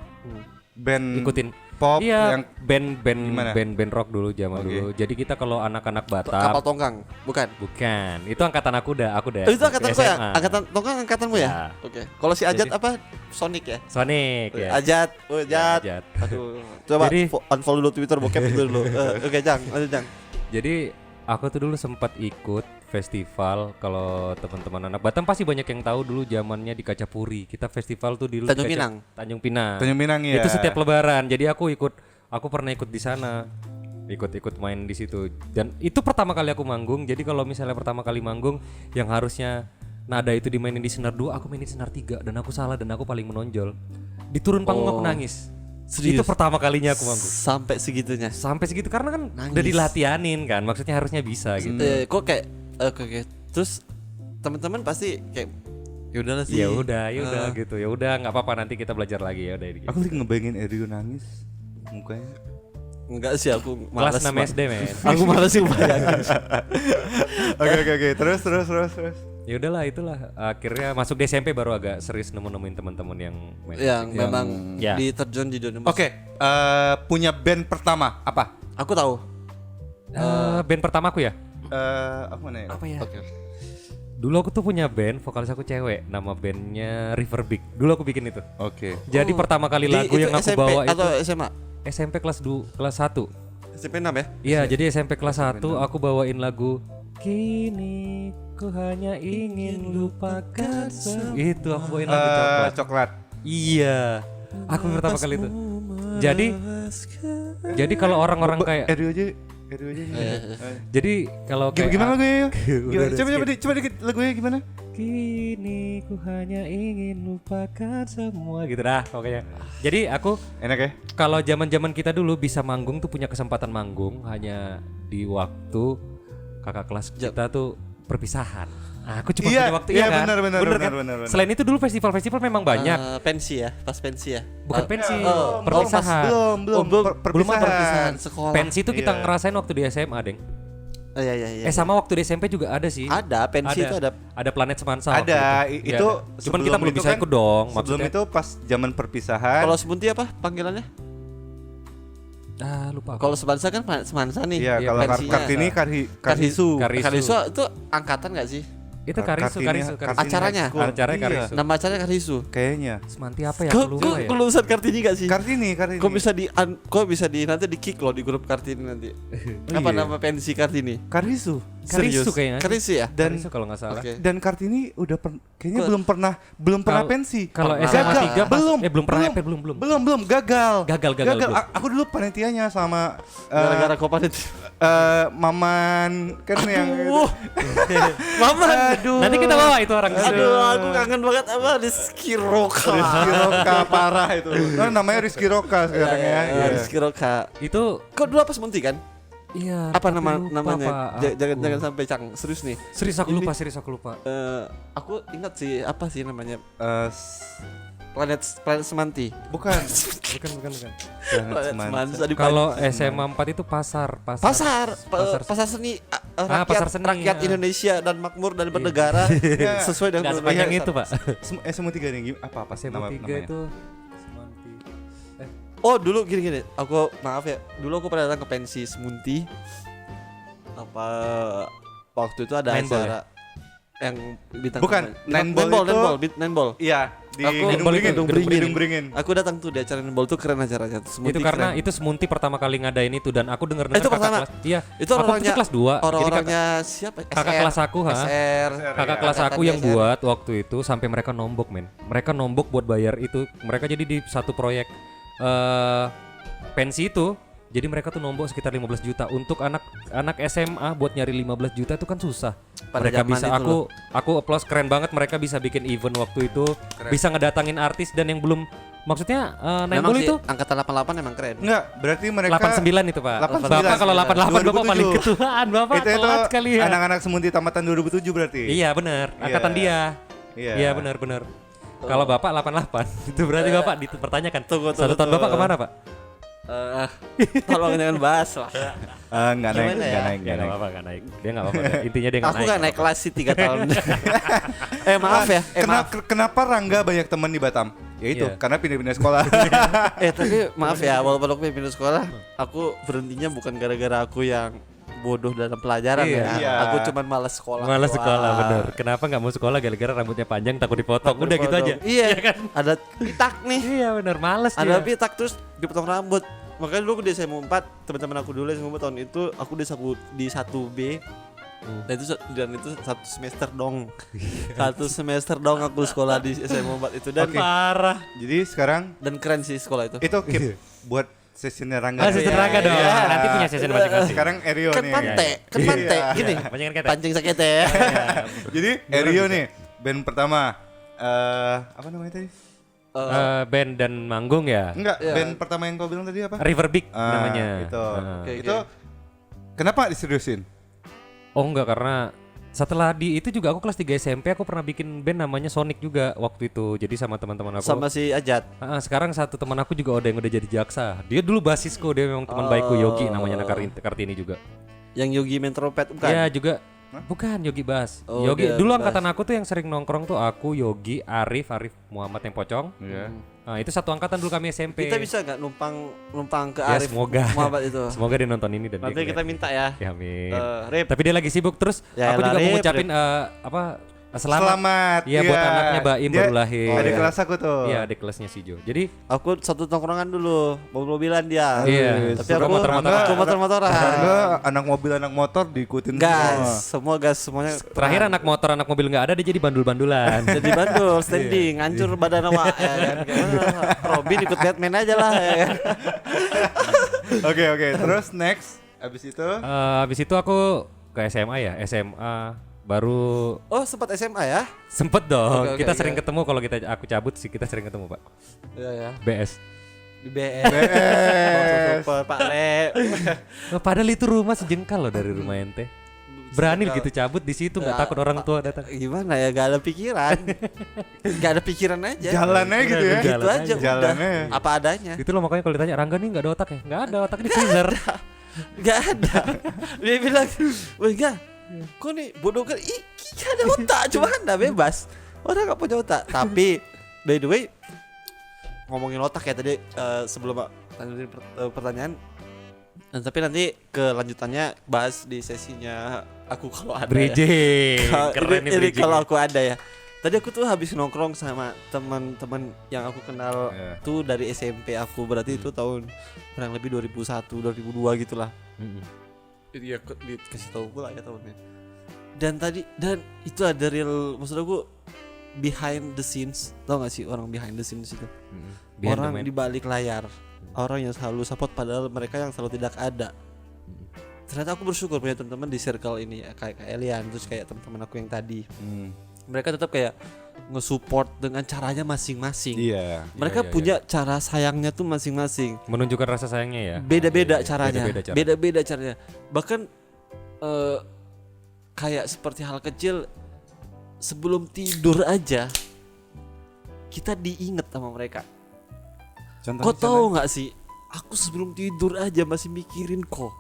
band Ikutin pop iya, yang Gimana? band rock dulu zaman Oke. dulu. Jadi kita kalau anak-anak Kapal Batam tongkang, bukan? bukan. Itu angkatan aku udah Oh, itu angkatan kau ya? SMA. Angkatan tongkang angkatanmu ya? Ya. Oke. Kalau si Ajat Jadi- apa? Sonic ya? Sonic ya. Ajat, Ajat. Ajat. Aduh. Coba Jadi- unfollow dulu Twitter bokep itu dulu. Oke, Jang, lanjut Jang. Jadi aku tuh dulu sempat ikut festival. Kalau teman-teman anak Batam pasti banyak yang tahu dulu zamannya di Kacapuri. Kita festival tuh di Tanjung Pinang. Tanjung Pinang. Tanjung Pinang ya. Itu setiap lebaran. Jadi aku pernah ikut di sana. Ikut main di situ. Dan itu pertama kali aku manggung. Jadi kalau misalnya pertama kali manggung yang harusnya nada itu dimainin di senar 2, aku mainin senar 3 dan aku salah dan aku paling menonjol. Di turun panggung aku nangis. Serius? Itu pertama kalinya aku manggung. Sampai segitunya. Sampai segitu karena kan Nangis. udah dilatihanin kan. Maksudnya harusnya bisa gitu. Kok kayak oke. Terus teman-teman pasti kayak ya udahlah sih. Ya udah gitu. Ya udah nggak apa-apa nanti kita belajar lagi ya udah gitu. Aku lagi ngebayangin Erio nangis mukanya. Enggak sih aku Kelas malas. 6 SD men. Aku malas sih bayangin. Oke. Terus. Ya udahlah itulah akhirnya masuk di SMP baru agak serius nemuin teman-teman yang main. Yang memang Ya. diterjun di dunia musik. Oke, punya band pertama apa? Aku tahu. Band pertama aku ya. Aku mana ya? Apa ya? Oke. Dulu aku tuh punya band, vokalis aku cewek, nama bandnya River Big. Dulu aku bikin itu. Oke. Jadi pertama kali lagu Itu yang aku SMP bawa atau itu SMA? SMP kelas 1. SMP 6 ya? Iya, jadi SMP kelas 1 aku bawain lagu Kini ku hanya ingin lupakan itu aku bawain lagu coklat. Coklat. Iya. Aku pertama kali itu. Jadi kalau orang-orang kayak Erio aja. jadi kalau kayak Gimana lagunya? Udah, Coba dikit lagunya gimana? Kini ku hanya ingin lupakan semua gitu dah pokoknya. Jadi aku Enak ya? kalau zaman-zaman kita dulu bisa manggung tuh punya kesempatan manggung hanya di waktu kakak kelas kita tuh perpisahan. Aku cuma Iya, punya waktu iya, kan? benar, kan? benar. Selain itu dulu festival-festival memang banyak. Pensi ya, pas pensi ya. Bukan pensi, oh, perpisahan. Belum. Belum ada perpisahan sekolah. Pensi itu kita Iya. ngerasain waktu di SMA, Deng. Iya. Sama waktu di SMP juga ada sih. Ada pensi itu ada. Ada Planet Semansa. waktu Ada, Iya, itu ada. Cuman sebelum kita belum itu bisa kan- ikut dong. Sebelum Maksudnya. itu pas zaman perpisahan. Kalau Semunti apa panggilannya? Lupa. Kalau Semansa kan Semansa nih. Iya, kalau pensinya. Kartini Karhisu. Karhisu. Karhisu itu angkatan nggak sih? Itu Karisu. Acaranya? Acaranya Karisu. Nama acaranya Karhisu. Kayaknya. Semanti apa ya? Aku lupa ya. Kok lulusan Kartini gak sih? Kartini. Kok bisa di nanti di kick loh di grup Kartini nanti. Apa iya. nama pensi Kartini? Karisu. Karisu kayaknya. Karisu ya? Karisu kalau nggak salah. Oke. Dan Kartini udah kayaknya Kok- belum pernah Kalau- pensi. Kalau Gagal. SMA 3 belum. belum pernah EP, belum. Belum gagal. Gagal, belum. Aku dulu panitianya sama Gara-gara kopanet. Maman kan yang Maman. Nanti kita bawa itu orang. Aduh, aku kangen banget sama Rizky Roka. Rizky Roka parah itu. Nah, namanya Rizky Roka sekarang ya. Iya. Rizky Roka. Itu Kok dulu apa Semunti kan? iya. Apa tapi lupa, namanya? Pak, Jangan aku. sampai Cang, serius nih. Serius aku lupa. Aku ingat sih apa sih namanya? Eh, Planet Semanti. bukan. Bukan. Planet Semansa di Kalau SMA 4 itu pasar. pasar seni rakyat, pasar seni, rakyat ya. Indonesia dan makmur dan bernegara sesuai dengan Nggak sepanjang itu, Pak. Semua tiga nih apa SMA nama 3 namanya? itu Semanti. Oh dulu gini aku maaf ya dulu aku pernah datang ke pensi Semunti apa waktu itu ada Nine Ball acara yang bintang Bukan, Nine Ball Iya Iya, di Aku- Gedung Beringin. aku datang tuh di acara Nine Ball tuh keren acaranya tuh Semunti Itu karena keren. itu Semunti pertama kali ngadain itu dan aku denger Itu pertama? kelas. Iya. Itu aku orangnya- kelas 2. orang-orangnya siapa kakak kelas aku, ha? SR Kakak kelas aku yang buat waktu itu sampai mereka nombok, men. Mereka nombok buat bayar itu. Mereka jadi di satu proyek pensi itu. Jadi mereka tuh nombok sekitar 15 juta untuk anak SMA buat nyari 15 juta itu kan susah. Pada Mereka zaman bisa itu aku applause keren banget mereka bisa bikin event waktu itu. Bisa ngedatangin artis dan yang belum maksudnya Nine Memang Ball sih, itu angkatan 88 emang keren. Enggak, berarti mereka 89 itu, Pak. 89. Bapak kalau 88 Bapak paling 2007. ketuaan, Bapak itu telat sekali ya. anak-anak Semunti tamatan 2007 berarti. Iya, benar. Iya. Angkatan dia. Iya. Iya, benar. Kalau Bapak 88, itu berarti Bapak dipertanyakan. Tunggu, Satu tahun Bapak kemana, Pak? Tolong jangan bahas lah. Enggak naik, Gimana ya? enggak naik. apa-apa, enggak naik. Dia enggak apa-apa. Intinya dia enggak Aku naik. gak naik kelas sih 3 tahun. Maaf ya. Maaf. Kenapa Rangga banyak teman di Batam? Ya itu, Iya. karena pindah-pindah sekolah. Tapi maaf ya, walaupun aku pindah sekolah, aku berhentinya bukan gara-gara aku yang bodoh dalam pelajaran Iya. ya. Iya. Aku cuman malas sekolah. Malas doang. sekolah, bener. Kenapa nggak mau sekolah gara-gara rambutnya panjang takut dipotong. Udah gitu aja. Iya kan. Ada pitak nih. Iya bener, males Ada dia. pitak terus dipotong rambut. Makanya dulu aku di SMA 4, teman-teman aku dulu SMA 4 tahun itu aku di 1B Dan itu satu semester dong. Satu semester dong aku sekolah di SMA 4 itu dan Parah. Jadi sekarang dan keren sih sekolah itu. itu keep buat sesinya Rangga. Season Iya, Rangga dong. iya. Nanti punya season masing-masing. Sekarang Erio Kan nih. pante, Iya. gini. Pancingan kete. Pancing sakit ya. Jadi Erio nih band pertama. Apa namanya tadi? Band dan manggung ya. Enggak, Iya. band pertama yang kau bilang tadi apa? River Big namanya. Itu. Oke, Itu kenapa diseriusin? Oh enggak, karena setelah di itu juga aku kelas 3 SMP aku pernah bikin band namanya Sonic juga waktu itu. Jadi sama teman-teman aku. Sama si Ajat. Sekarang satu teman aku juga ada yang udah jadi jaksa. Dia dulu basisku, dia memang teman baikku Yogi namanya anak Kartini juga. Yang Yogi main trompet bukan? Iya juga. Bukan Yogi Bas. Oh, Yogi dia dulu Bas. angkatan aku tuh yang sering nongkrong tuh aku, Yogi, Arif Muhammad yang pocong. Iya. Nah, itu satu angkatan dulu kami SMP. Kita bisa nggak numpang ke Ya, Arif semoga. Muhammad itu. Semoga dia nonton ini dan Nanti dia kita ngeliat. minta ya. Ya amin. Rip. Tapi dia lagi sibuk terus. Ya, Aku juga Rip, mau ngucapin selamat. Iya, buat anaknya Baim Dia baru lahir. Ada iya. kelas aku tuh. Iya, adik kelasnya si Jo. Jadi Aku satu tongkrongan dulu, mobil-mobilan dia. Iya, Tapi suka aku motor-motoran. aku motor-motoran. Karena anak mobil anak motor diikutin Gas, semua gas semuanya. terakhir anak motor anak mobil nggak ada, dia jadi bandul-bandulan. jadi bandul, standing, hancur badan awak ya kan. Robin ikut Batman aja lah ya kan. Oke. Terus next abis itu Habis itu aku ke SMA ya, SMA baru Oh, sempat SMA ya? sempet dong. Oke, Kita oke. sering ketemu kalau aku cabut sih kita sering ketemu Pak. Iya ya. BS. Di BS. Super Pak Le. Padahal itu rumah sejengkal loh dari rumah ente. Berani gitu cabut di situ nggak takut orang tua datang. Gimana ya, gak ada pikiran. Gak ada pikiran aja. jalannya gitu ya. Jalan Gitu aja. aja. Jalannya. Udah. Apa adanya. Itu loh makanya kalau ditanya Rangga nih nggak ada otak ya? Nggak ada, otak di freezer. Gak ada. Dia bilang, "Wah, enggak. Kok nih bodoh kan? Ih, gak ada otak, cuma kan udah bebas. Orang gak punya otak." Tapi by the way, ngomongin otak ya tadi sebelum lanjutin pertanyaan. Tapi nanti kelanjutannya bahas di sesinya aku kalau ada. Bridging. Ya. Keren nih Ini bridging. kalau aku ada ya. Tadi aku tuh habis nongkrong sama teman-teman yang aku kenal Iya. tuh dari SMP aku, berarti itu tahun kurang lebih 2001, 2002 gitulah. Iya, dikasih tahu pula ya tahunnya. Dan itu ada real, maksud aku behind the scenes. Tau gak sih orang behind the scenes itu? Behind the Orang man. di balik layar. Orang yang selalu support padahal mereka yang selalu tidak ada. Ternyata aku bersyukur punya teman-teman di circle ini ya, kayak Elian, terus kayak teman-teman aku yang tadi. Mereka tetap kayak nge-support dengan caranya masing-masing. Iya. Mereka Iya, iya, punya cara sayangnya tuh masing-masing. Menunjukkan rasa sayangnya ya. Beda-beda Iya, caranya. beda-beda cara. Beda-beda caranya. Bahkan kayak seperti hal kecil, sebelum tidur aja kita diinget sama mereka. Contohnya, Kau tahu nggak sih? Aku sebelum tidur aja masih mikirin kok.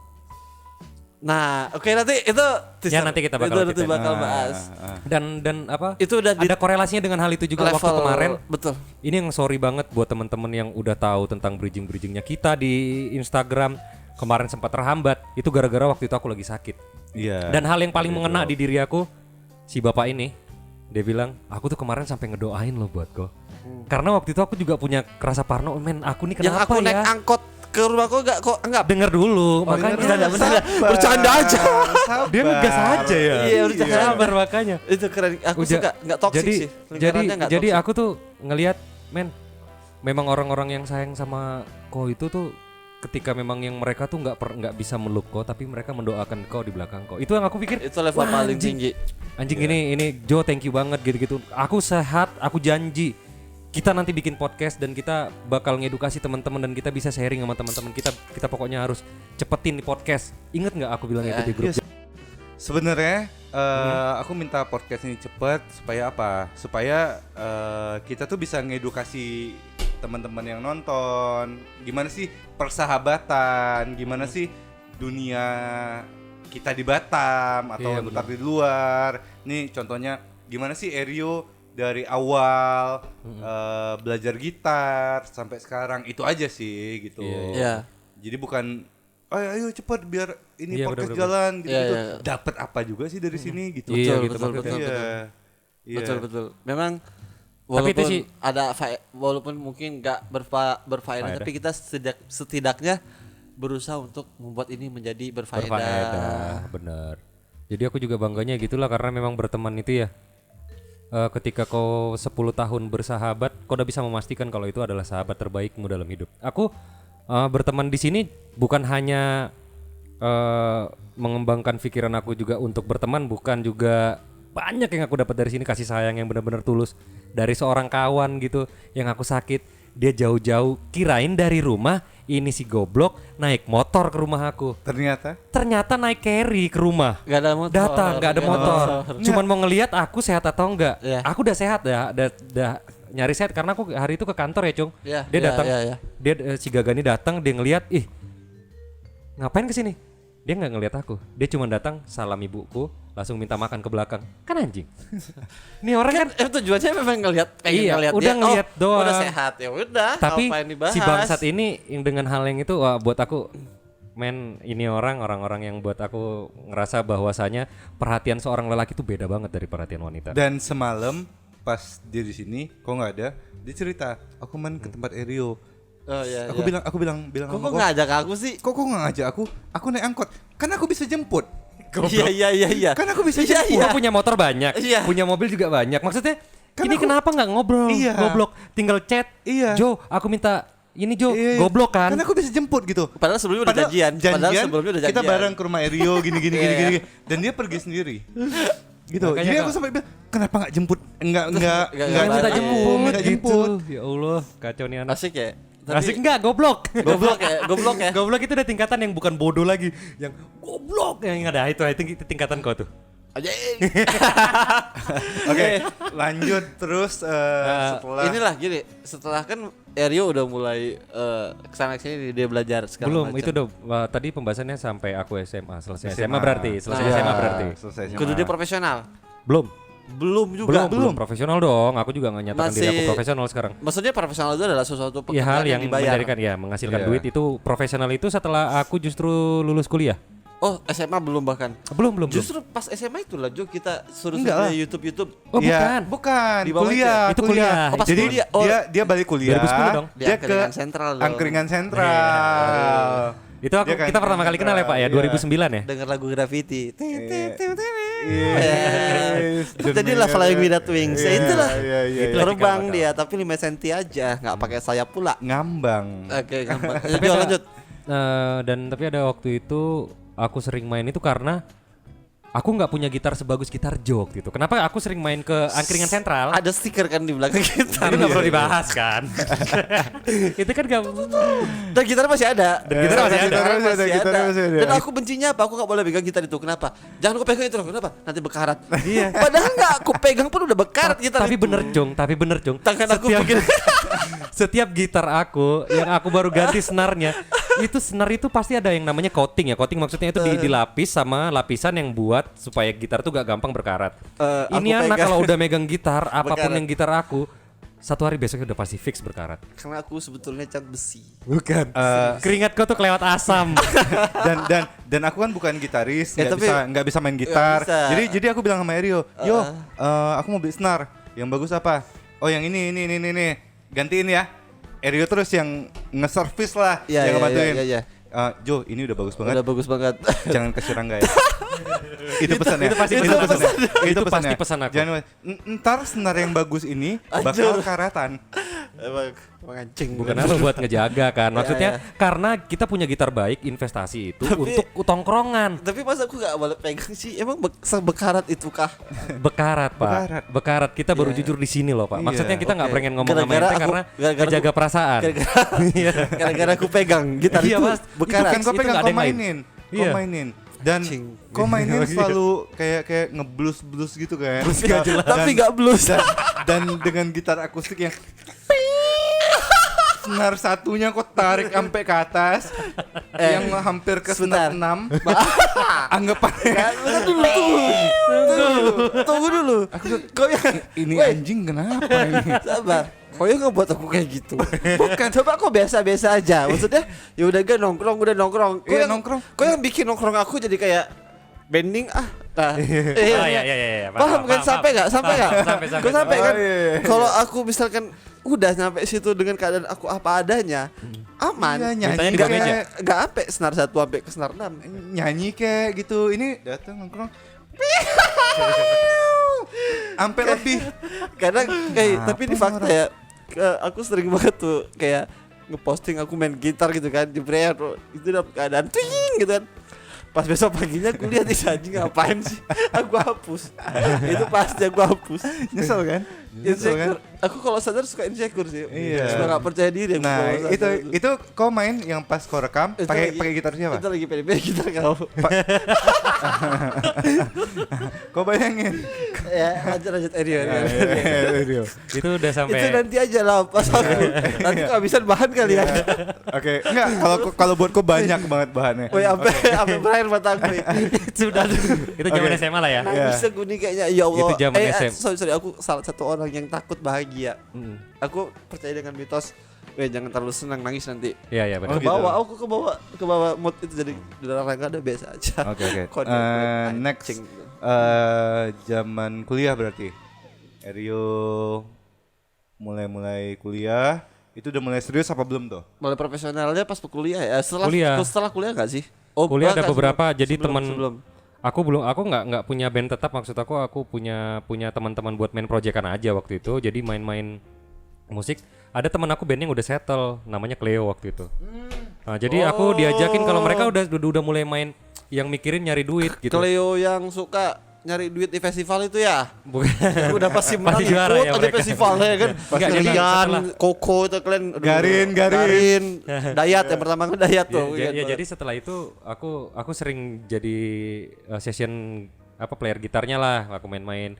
Nah, oke, nanti itu Ya, nanti kita bakal nanti ceritain. bakal bahas. Dan apa? Itu udah di Ada korelasinya dengan hal itu juga level waktu kemarin. Betul. Ini yang sorry banget buat teman-teman yang udah tahu tentang bridgingnya kita di Instagram kemarin sempat terhambat. Itu gara-gara waktu itu aku lagi sakit. Iya. Dan hal yang paling mengena di diri aku, si bapak ini, dia bilang, aku tuh kemarin sampai ngedoain lo buat kau. Karena waktu itu aku juga punya kerasa parno, men aku nih Yang kenapa aku naik ya? angkot ke rumahku kok enggak. Denger dulu, makanya Bercanda, bercanda aja. dia ngegas aja ya. Iya, bercanda. Sabar makanya. Itu keren. Aku Udah. suka, enggak toksik sih. Lingkarannya nggak Jadi toxic. aku tuh ngelihat, men, memang orang-orang yang sayang sama kau itu tuh ketika memang yang mereka tuh nggak bisa meluk kau, tapi mereka mendoakan kau di belakang kau. Itu yang aku pikir. itu level wah, paling anjing. tinggi. Anjing ini Joe, thank you banget gitu-gitu. Aku sehat, aku janji. Kita nanti bikin podcast dan kita bakal ngedukasi teman-teman dan kita bisa sharing sama teman-teman kita. Kita pokoknya harus cepetin di podcast. Ingat nggak aku bilang itu di grup? Yes. Sebenarnya aku minta podcast ini cepet supaya apa? Supaya kita tuh bisa ngedukasi teman-teman yang nonton. Gimana sih persahabatan? Gimana sih dunia kita di Batam atau Iya, ntar di luar? Nih contohnya gimana sih Erio dari awal belajar gitar sampai sekarang itu aja sih gitu. Iya. Jadi bukan ayo cepet biar ini Iya, podcast bener-bener. jalan gitu. Iya, iya. Dapat apa juga sih dari sini gitu. Iya, gitu betul, maksudnya. betul. Iya. Betul. Memang Tapi itu walaupun sih- ada walaupun mungkin nggak berfaedah, tapi kita setidaknya berusaha untuk membuat ini menjadi berfaedah. Berfaedah, bener. Jadi aku juga bangganya gitulah karena memang berteman itu ya. Ketika kau 10 tahun bersahabat, kau udah bisa memastikan kalau itu adalah sahabat terbaikmu dalam hidup. Aku berteman di sini bukan hanya mengembangkan pikiran aku juga untuk berteman, bukan juga banyak yang aku dapat dari sini, kasih sayang yang benar-benar tulus dari seorang kawan gitu yang aku sakit. Dia jauh-jauh kirain dari rumah ini si goblok naik motor ke rumah aku. Ternyata naik carry ke rumah. Gak ada motor. Datang nggak ada motor. Cuman mau ngelihat aku sehat atau enggak. Iya. Aku udah sehat ya, udah nyari sehat karena aku hari itu ke kantor ya, Cung. Iya, Dia iya, datang. iya, iya. Dia si Gagani datang, dia ngelihat, ih. Ngapain ke sini? Dia nggak ngelihat aku. Dia cuma datang salam ibuku, langsung minta makan ke belakang. Kan anjing. Ini orang kan tujuannya memang pengen iya, ngeliat udah dia, ngelihat doang. udah sehat ya udah. Tapi ngapain dibahas? si bangsat ini yang dengan hal yang itu wah, buat aku ini orang-orang yang buat aku ngerasa bahwasanya perhatian seorang lelaki itu beda banget dari perhatian wanita. Dan semalam pas dia di sini, kok nggak ada, dia cerita, aku main ke tempat Erio. Oh, iya, aku bilang kok sama nggak ajak aku sih? Kok nggak ngajak aku? Aku naik angkot, kan aku bisa jemput. Iya. Kan aku bisa Iya, jemput. Gua punya motor banyak, Iya. punya mobil juga banyak. Maksudnya Kan ini aku- kenapa nggak ngobrol? Iya. Goblok, tinggal chat. Iya. Jo, aku minta ini Jo, Iya. goblok kan? Kan aku bisa jemput gitu. Padahal sebelumnya udah janjian. Padahal sebelumnya udah kita janjian. bareng ke rumah Erio gini Iya. dan dia pergi sendiri. Gitu. Makanya Jadi kok- aku sampai bilang, kenapa nggak jemput? Enggak Nggak minta Iya, jemput, minta jemput. gitu. Ya Allah, kacau nih anak. Asik ya. Asik enggak, goblok. Goblok ya. Goblok itu udah tingkatan yang bukan bodoh lagi, yang goblok yang ada itu tingkatan kau tuh. Anjing. Oke, lanjut terus setelah Inilah gini, setelah kan Erio udah mulai kesana sini dia belajar segala Belum, macam. itu udah tadi pembahasannya sampai aku SMA, selesai SMA, SMA. berarti, selesai Nah. SMA berarti. Selesai SMA. Kudu dia profesional. Belum. Belum. Profesional dong. Aku juga nggak nyatakan diri aku Masih- profesional sekarang. Maksudnya profesional itu adalah sesuatu Ya hal pekerjaan yang dibayar. menjadikan ya menghasilkan Iya. duit itu profesional itu setelah aku justru lulus kuliah. Oh, SMA belum bahkan. Belum. Justru pas SMA itulah Jo kita suruh Enggak lah. YouTube. Oh, Iya, bukan. bukan. Di bawah Kuliah. itu kuliah. Oh, pas Jadi kuliah. Oh. dia balik kuliah. 2010 dong. Di Dia ke Angkringan Sentral dong. Angkringan Sentral. Itu aku Dia kan kita pertama kali kenal ya Pak ya, Iya. 2009 ya. Dengar lagu Graffiti. Yes. Jadilah Flying Without Wings. Ya, itulah. Iya. Terbang dia tapi 5 cm aja, nggak pakai sayap pula. Ngambang. Oke, gampang. Tapi Jo, ada- lanjut. Dan tapi ada waktu itu aku sering main itu karena aku nggak punya gitar sebagus gitar Jo gitu. Kenapa aku sering main ke Angkringan Sentral? Ada stiker kan di belakang kita. Itu nggak perlu dibahas kan? Itu kan nggak. Dan gitar masih ada. Dan gitar masih ada. Gitar masih ada. Dan aku bencinya apa? Aku nggak boleh pegang gitar itu. Kenapa? Jangan aku pegang itu loh. Kenapa? Nanti bekarat. Iya. Padahal nggak aku pegang pun udah bekarat gitar Tapi itu. tapi bener Jong. Tangan aku bikin. Setiap gitar aku yang aku baru ganti senarnya, itu senar itu pasti ada yang namanya coating ya. Coating maksudnya itu dilapis sama lapisan yang buat supaya gitar tuh gak gampang berkarat. Ini aku anak pegang. kalau udah megang gitar, apapun Berkarat. yang gitar aku, satu hari besoknya udah pasti fix berkarat. Karena aku sebetulnya cat besi. Bukan. Keringatku tuh kelewat asam. dan aku kan bukan gitaris, Ya, tapi- nggak bisa main gitar. bisa. Jadi aku bilang sama Erio, yo, aku mau beli senar. Yang bagus apa? Oh yang ini. Gantiin ya. Erio terus yang nge-service lah, Iya, yang iya, ngebantuin. iya. Jo, ini udah bagus banget. Udah bagus banget. Jangan kasih Rangga ya. Itu pesannya. itu pasti Itu pesan. pesannya. Itu pesannya. pasti pesan aku. Jangan ntar senar yang bagus ini bakal karatan. Emang anjing. Bukan apa buat ngejaga kan. Maksudnya karena kita punya gitar baik, investasi itu untuk tongkrongan. Tapi masa aku gak boleh pegang sih? Emang sebekarat itu kah? Bekarat Pak. Bekarat. Kita baru jujur di sini loh Pak. Iya, Maksudnya kita nggak oke. pengen ngomong sama Gara-gara ente aku- karena gara-gara ngejaga aku- perasaan. Gara-gara aku pegang gitar Iya, itu Mas. bekarat. Bukan kau itu pegang, nggak ada kau yang lain. mainin. Kau Iya. mainin. Dan Anjing. kau mainin selalu kayak ngeblus gitu kan. Tapi gak blues. Dan dengan gitar akustik yang senar satunya kok tarik sampai ke atas yang hampir ke senar sebentar. 6. Anggapannya Tunggu dulu. Kau yang ini Woi, anjing kenapa ini? sabar. Kau yang ngebuat aku kayak gitu. Bukan. Coba kau biasa-biasa aja. Maksudnya ya udah gak nongkrong, udah nongkrong. Kau Iya, yang nongkrong. Kau yang bikin nongkrong aku jadi kayak bending ah. Nah, Oh iya. Paham kan? Sampai nggak? Sampai nggak? Sampai. Kau sampai kan? Oh, iya. Kalau aku misalkan udah sampai situ dengan keadaan aku apa adanya, aman. Iya, Mintanya nyanyi di bawah meja. kayak Enggak sampai senar 1 sampai ke senar 6. nyanyi kayak gitu. Ini datang nongkrong. Sampai lebih. Kadang kayak Apa tapi ini fakta ya. Aku sering banget tuh kayak ngeposting aku main gitar gitu kan, jebret itu dalam keadaan twing gitu kan. Pas besok paginya aku lihat anjing ngapain sih? Aku hapus. Itu pasti aku hapus. Nyesel kan? Nyesel kan? Insecure. Aku kalau sadar suka insecure sih. Iya. Suka enggak percaya diri aku Nah, kalau sadar itu kau main yang pas kau rekam Itu pakai lagi- gitar siapa? Kita lagi pede gitar kau. Kau bayangin. Ya, lanjut Erio. Itu udah Itu sampai nanti aja lah pas aku. Nanti kehabisan bahan kali ya. Oke, enggak kalau buat kau banyak banget bahannya. Oh ya, sampai berakhir mata aku. Sudah. itu zaman Oke. SMA lah ya. Nangis aku nih kayaknya ya Allah. Itu zaman SM. Sorry aku salah satu orang yang takut bahagia. Mm. Aku percaya dengan mitos, jangan terlalu senang nangis nanti. Iya iya benar. Oh, gitu. Kebawa mood itu jadi olahraga ada biasa aja. Oke. Kode Next anjing. zaman kuliah berarti. Erio mulai kuliah itu udah mulai serius apa belum tuh? Mulai profesionalnya pas kuliah ya. Setelah kuliah enggak sih? Kuliah ada enggak, beberapa, sebelum- jadi sebelum- teman- sebelum. Aku nggak punya band tetap, maksud aku punya teman-teman buat main proyekan aja waktu itu. Jadi main-main musik. Ada teman aku band yang udah settle, namanya Cleo waktu itu. Nah, jadi aku diajakin kalau mereka udah mulai main yang mikirin nyari duit gitu. Cleo yang suka nyari duit di festival itu ya. Bukan. Udah pasti menang Pasti juara ikut ya aja mereka. festivalnya kan. Enggak, jadi Rian, setelah- Koko itu kalian aduh, Garin. Dayat yang pertama kan Dayat tuh. Ya, jadi setelah itu aku sering jadi session player gitarnya lah, aku main-main.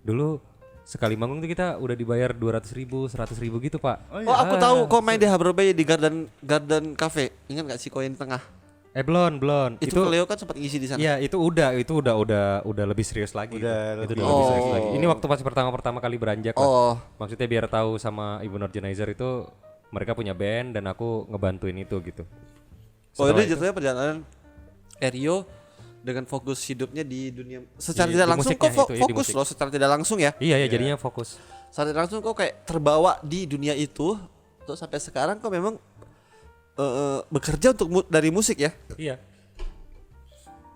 Dulu sekali manggung tuh kita udah dibayar 200.000, 100.000 gitu, Pak. Oh, aku tahu kok main di Harbor Bay di Garden Cafe. Ingat gak sih kau yang di tengah? Belum. Itu Cleo kan sempat ngisi di sana. Iya, itu udah lebih serius lagi. Udah itu lebih- udah lebih serius Oh. lagi. Ini waktu pas pertama kali beranjak lah. Oh, Maksudnya biar tahu sama Ibu Organizer itu mereka punya band dan aku ngebantuin itu gitu. oh Setelah itu jatuhnya perjalanan Erio dengan fokus hidupnya di dunia secara Di- tidak di langsung musiknya kok itu, di fokus musik. loh secara tidak langsung ya. Iya, jadinya fokus. Secara tidak langsung kok kayak terbawa di dunia itu terus sampai sekarang kok memang bekerja untuk dari musik ya. Iya.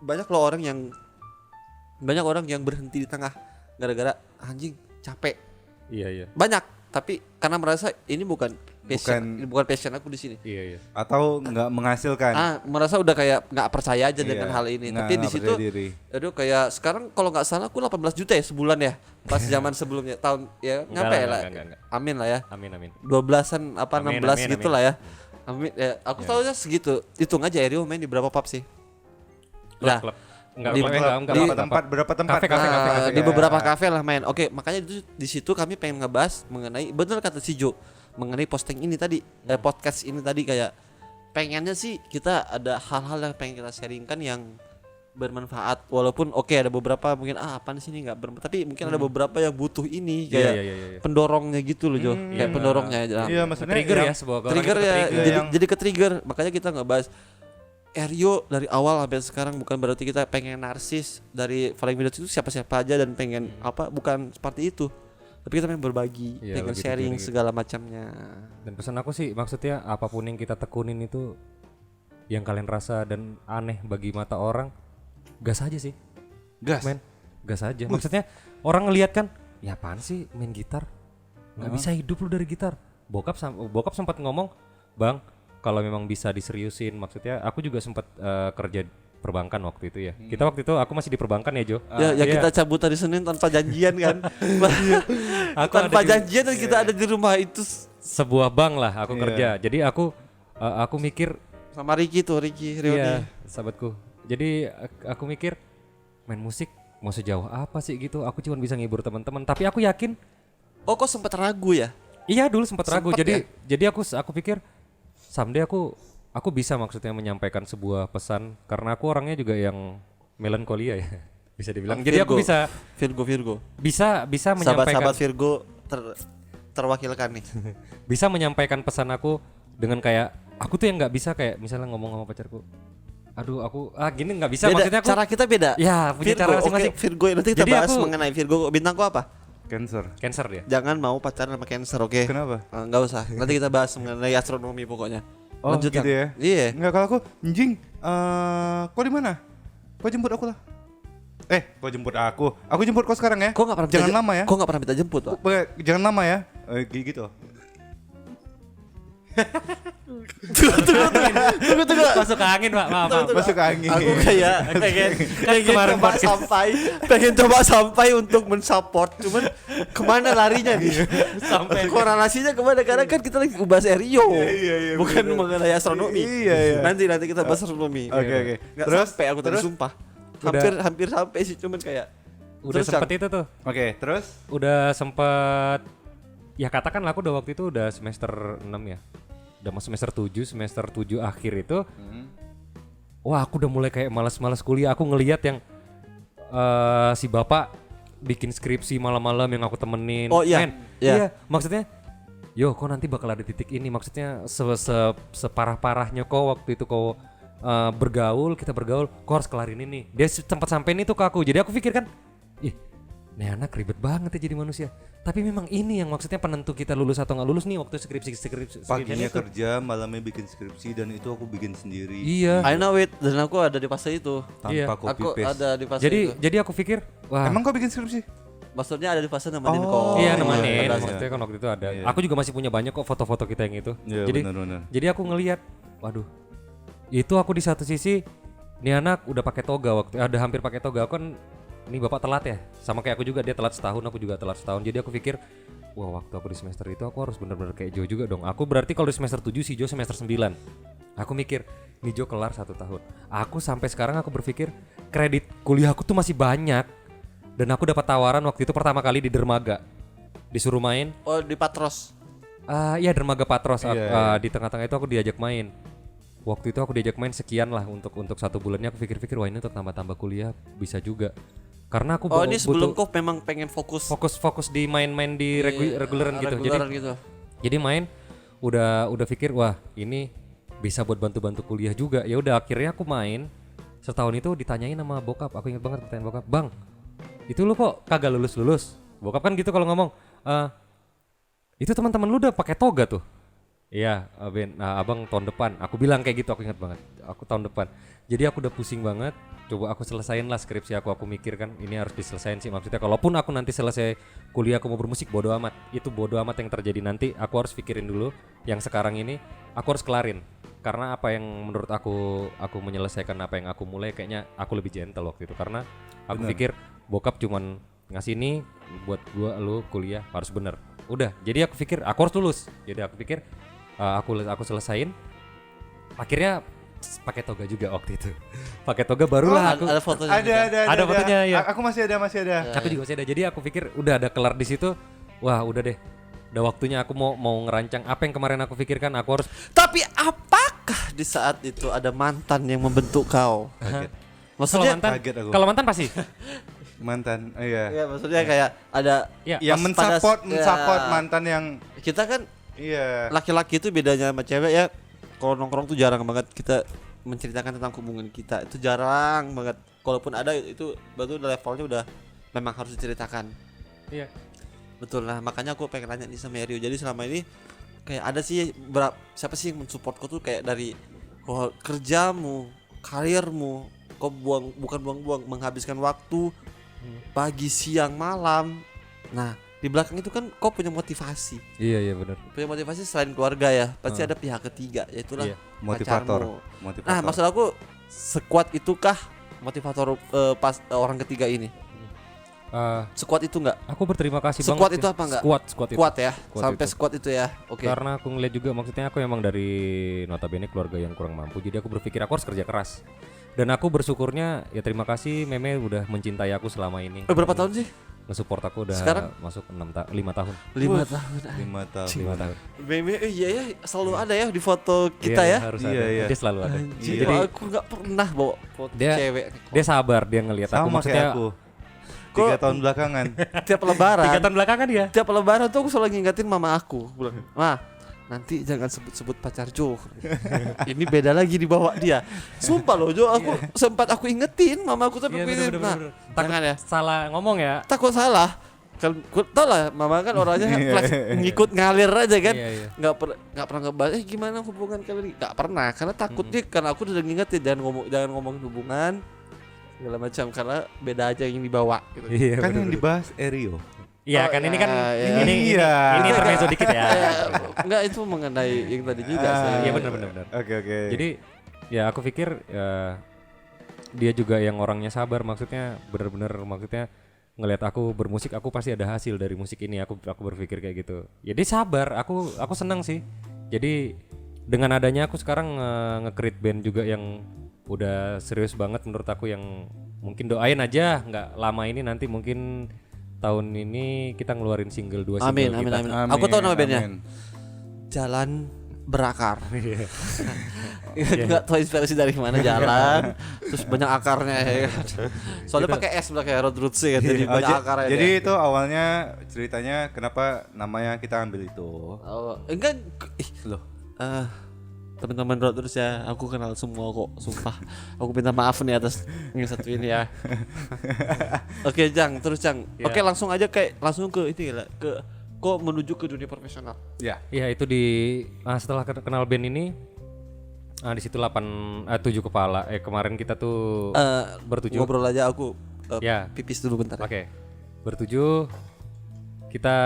Banyak orang yang berhenti di tengah gara-gara anjing capek. Iya. Banyak, tapi karena merasa ini bukan passion aku di sini. Iya. Atau nggak menghasilkan? Merasa udah kayak nggak percaya aja dengan Iya, hal ini. nggak- Tapi di nggak situ percaya diri. aduh kayak sekarang kalau nggak salah aku 18 juta ya sebulan ya. Pas zaman sebelumnya tahun ya nyampe ya lah. Enggak. Amin lah ya. Amin. 12-an apa Amin, 16 amin, gitu lah ya. Amin ya. Aku tahu aja segitu. Hitung aja Erio main di berapa pub sih? Lah, Klub. Enggak, Di- berapa tempat? Kafe. di beberapa kafe lah main. Oke, makanya itu di situ kami pengen ngebahas mengenai bener kata si Jo mengenai posting ini tadi, podcast ini tadi kayak pengennya sih kita ada hal-hal yang pengen kita sharingkan yang bermanfaat walaupun oke ada beberapa mungkin apaan sih ini nggak bermanfaat tapi mungkin ada beberapa yang butuh ini kayak Iya. pendorongnya gitu loh Jo kayak iya. pendorongnya aja. Iya, maksudnya Trigger yang- ya sebuah orang Trigger itu ya ke-trigger. jadi ke trigger makanya kita ngebahas Erio dari awal sampai sekarang bukan berarti kita pengen narsis dari Flying Videos itu siapa-siapa aja dan pengen apa bukan seperti itu tapi kita pengen berbagi Iya, pengen begitu, sharing begitu. segala macamnya. Dan pesan aku sih maksudnya apapun yang kita tekunin itu yang kalian rasa dan aneh bagi mata orang gas aja sih. gas. Men, gas aja. Maksudnya orang ngelihat kan, ya apaan sih main gitar? Nggak bisa hidup lu dari gitar. Bokap sempat ngomong, "Bang, kalau memang bisa diseriusin." Maksudnya aku juga sempat kerja perbankan waktu itu ya. Kita waktu itu aku masih di perbankan ya, Jo. Ya Iya. kita cabut hari Senin tanpa janjian kan. Aku Tanpa ada di- janjian dan kita ada di rumah itu sebuah bank lah aku Iya. kerja. Jadi aku mikir, sama Ricky Reuni. iya, sahabatku. Jadi aku mikir main musik mau sejauh apa sih gitu. Aku cuma bisa ngibur teman-teman, tapi aku yakin Oh kok sempat ragu ya? iya dulu sempat ragu. Sempet Jadi aku pikir someday aku bisa maksudnya menyampaikan sebuah pesan karena aku orangnya juga yang melankolia ya. Bisa dibilang. Jadi aku Virgo bisa menyampaikan sahabat Virgo terwakilkan nih. bisa menyampaikan pesan aku dengan kayak aku tuh yang nggak bisa kayak misalnya ngomong sama pacarku. Aduh aku gini nggak bisa Beda, maksudnya aku cara kita beda. ya punya Virgo, cara masing-masing. Oke, Virgo nanti kita Jadi bahas aku- mengenai Virgo. Bintangku apa? Cancer. Cancer dia. Jangan mau pacaran sama Cancer, oke? Kenapa? Nggak usah. Nanti kita bahas mengenai astronomi pokoknya. Oh Lanjut, gitu ya. Iya. Enggak, kalau aku anjing, kau di mana? Kau jemput aku lah. Kau jemput aku. Aku jemput kau sekarang ya. Kok nggak pernah Jangan minta lama ya. Kok nggak pernah minta jemput, Pak? Jangan lama ya. Kayak gitu. Tunggu. Masuk ke angin, Pak. Maaf. Masuk ke angin. Aku kayak pengen kemarin coba podcast. pengen coba sampai untuk mensupport, cuman kemana larinya nih? Sampai Korelasinya kemana? Karena kan kita lagi bahas Rio, Iya, bukan bener. mengenai astronomi. Iya. Nanti kita bahas astronomi. Oke. Nggak Terus sampai aku tadi sumpah. Hampir sampai sih, cuman kayak udah terus sempet itu tuh. Oke, terus Udah sempet, ya katakanlah aku udah waktu itu udah semester 6 ya. Udah masuk semester 7 akhir itu. Wah, aku udah mulai kayak malas-malas kuliah. Aku ngelihat yang si bapak bikin skripsi malam-malam yang aku temenin. Oh, iya. Men, Iya. iya, maksudnya kok nanti bakal ada titik ini. Maksudnya separah-parahnya kok waktu itu kau kita bergaul, kau harus kelarin ini. Dia sempat sampein itu ke aku. Jadi aku pikir kan, nih anak ribet banget ya jadi manusia. Tapi memang ini yang maksudnya penentu kita lulus atau nggak lulus nih waktu skripsi paginya itu. kerja, malamnya bikin skripsi, dan itu aku bikin sendiri. Iya. I know it, dan aku ada di fase itu. Tanpa Iya. copy Aku paste. ada di fase Jadi itu. jadi aku pikir, wah. Emang kau bikin skripsi? Maksudnya ada di fase nemenin Oh. kok. Iya pada nemenin, saat- maksudnya kan waktu itu ada. Iya. Aku juga masih punya banyak kok foto-foto kita yang itu. Iya, jadi benar. jadi aku ngelihat, waduh, itu aku di satu sisi, nih anak udah pakai toga ada hampir pakai toga. Aku kan, ini bapak telat ya, sama kayak aku juga, dia telat setahun, aku juga telat setahun. Jadi aku pikir, wah waktu aku di semester itu aku harus benar-benar kayak Jo juga dong. Aku berarti kalau di semester 7 si Jo semester 9. Aku mikir, nih Jo kelar 1 tahun. Aku sampai sekarang aku berpikir kredit kuliah aku tuh masih banyak. Dan aku dapat tawaran waktu itu pertama kali di Dermaga. Disuruh main. Oh, di Patros. Iya Dermaga Patros. Iya. Di tengah-tengah itu aku diajak main. Waktu itu aku diajak main sekian lah untuk 1 bulannya. Aku pikir-pikir wah ini untuk tambah-tambah kuliah bisa juga. Karena aku Oh, ini sebelum butuh kok memang pengen fokus fokus di main-main di reguleran gitu. reguleran gitu. Jadi main udah pikir wah ini bisa buat bantu-bantu kuliah juga. Ya udah akhirnya aku main. Setahun itu ditanyain sama bokap. Aku ingat banget pertanyaan bokap, "Bang, itu lu kok kagak lulus-lulus?" Bokap kan gitu kalau ngomong, "Itu teman-teman lu udah pakai toga tuh." Iya, Ben. Nah, abang tahun depan. Aku bilang kayak gitu, aku ingat banget. Aku tahun depan. Jadi aku udah pusing banget. Coba aku selesain lah skripsi aku. Aku mikir kan ini harus diselesain sih. Maksudnya kalaupun aku nanti selesai kuliah aku mau bermusik, bodo amat. Itu bodo amat yang terjadi nanti. Aku harus pikirin dulu. Yang sekarang ini aku harus kelarin. Karena apa yang menurut aku menyelesaikan apa yang aku mulai, kayaknya aku lebih gentle waktu itu. Karena aku pikir bokap cuman ngasih ini buat gua, lu kuliah harus bener. Udah. Jadi aku pikir aku harus lulus. Jadi aku pikir aku selesain. Akhirnya pakai toga juga waktu itu. Pakai toga barulah aku. Ada fotonya. Ada fotonya, ya. Aku masih ada. Aku juga masih ada. Jadi aku pikir udah ada kelar di situ. Wah, udah deh. Udah waktunya aku mau ngerancang apa yang kemarin aku pikirkan. Aku harus Tapi apakah di saat itu ada mantan yang membentuk kau? Maksudnya kaget aku. kalau mantan pasti. Mantan, iya. ya, maksudnya kayak ada Ya. Yang Pas pada- mensupport ya. mantan yang kita kan iya. laki-laki itu bedanya sama cewek ya. Kalau nongkrong tuh jarang banget kita menceritakan tentang hubungan kita. Itu jarang banget. Kalaupun ada itu baru levelnya udah memang harus diceritakan. Iya. Betul lah, makanya aku pengen nanya nih sama Rio. Jadi selama ini kayak ada sih siapa sih yang mensupport kau tuh kayak dari kerjamu, karirmu, kau bukan buang-buang, menghabiskan waktu pagi, siang, malam. Nah, di belakang itu kan kau punya motivasi. Iya benar. Punya motivasi selain keluarga ya, pasti ada pihak ketiga, yaitulah Iya. pacarmu. Motivator. Nah, maksud aku sekuat itukah motivator pas orang ketiga ini? Sekuat itu enggak? Aku berterima kasih Sekuat banget. itu apa enggak? Sekuat itu. Kuat ya, Kuat sampai itu. sekuat itu ya. Oke. Karena aku ngeliat juga, maksudnya aku emang dari notabene keluarga yang kurang mampu. Jadi aku berpikir aku harus kerja keras. Dan aku bersyukurnya ya terima kasih Meme udah mencintai aku selama ini. Berapa tahun sih? Nge-support aku udah Sekarang? masuk 5 tahun. 5 tahun. 5 tahun. 5 tahun. Meme iya ya, selalu ada ya di foto kita Iya, ya. harus Iya, ada. iya. Dia selalu ada. Anjir, Jadi aku nggak pernah bawa foto Dia- cewek. dia sabar, dia ngelihat aku, Sama maksudnya kayak aku. Kok- 3 tahun belakangan. Tiap lebaran. 3 tahun belakangan dia. Tiap lebaran tuh aku selalu ngingetin mama aku. Bilang, "Ma, nanti jangan sebut-sebut pacar Jo." Ini beda lagi dibawa dia. Sumpah loh Jo, aku ingetin mama aku tapi Iya, aku ingetin. bener-bener. Nah, jangan ya. Salah ngomong ya. Takut salah. kan tau lah mama kan orangnya flex, ngikut ngalir aja kan. Iya. Nggak pernah ngebahas gimana hubungan kalian, nggak pernah, karena takutnya karena aku udah ngingetin jangan ngomong hubungan segala macam karena beda aja yang dibawa gitu. Iya, Kan yang bener-bener. dibahas Erio. Iya kan ini kan iya. ini Iya. ini intermezzo dikit ya. Enggak, itu mengenai yang tadi juga sih. Iya benar. Oke. Jadi ya aku pikir dia juga yang orangnya sabar, maksudnya benar-benar maksudnya ngelihat aku bermusik aku pasti ada hasil dari musik ini, aku berpikir kayak gitu. Jadi sabar, aku senang sih. Jadi dengan adanya aku sekarang nge-create band juga yang udah serius banget menurut aku, yang mungkin doain aja nggak lama ini nanti mungkin tahun ini kita ngeluarin single 2 single Amin. kita. Aku tahu nama bandnya. Amin. Jalan Berakar. Nggak tahu inspirasi dari mana jalan, terus banyak akarnya ya kan. Soalnya pakai S belakang road roots kan, jadi banyak akarnya. Jadi itu awalnya ceritanya kenapa namanya kita ambil itu. Enggak Loh. teman-teman road roots ya, aku kenal semua kok, sumpah. Aku minta maaf nih atas yang satu ini ya. Oke, Jang, terus Jang. Ya. Oke, langsung aja langsung ke ini lah, ke kok menuju ke dunia profesional. Ya. Iya itu setelah kenal band ini di situ 7 kepala. Kemarin kita tuh bertujuh. Ngobrol aja, aku Ya. pipis dulu bentar. Oke. Bertujuh kita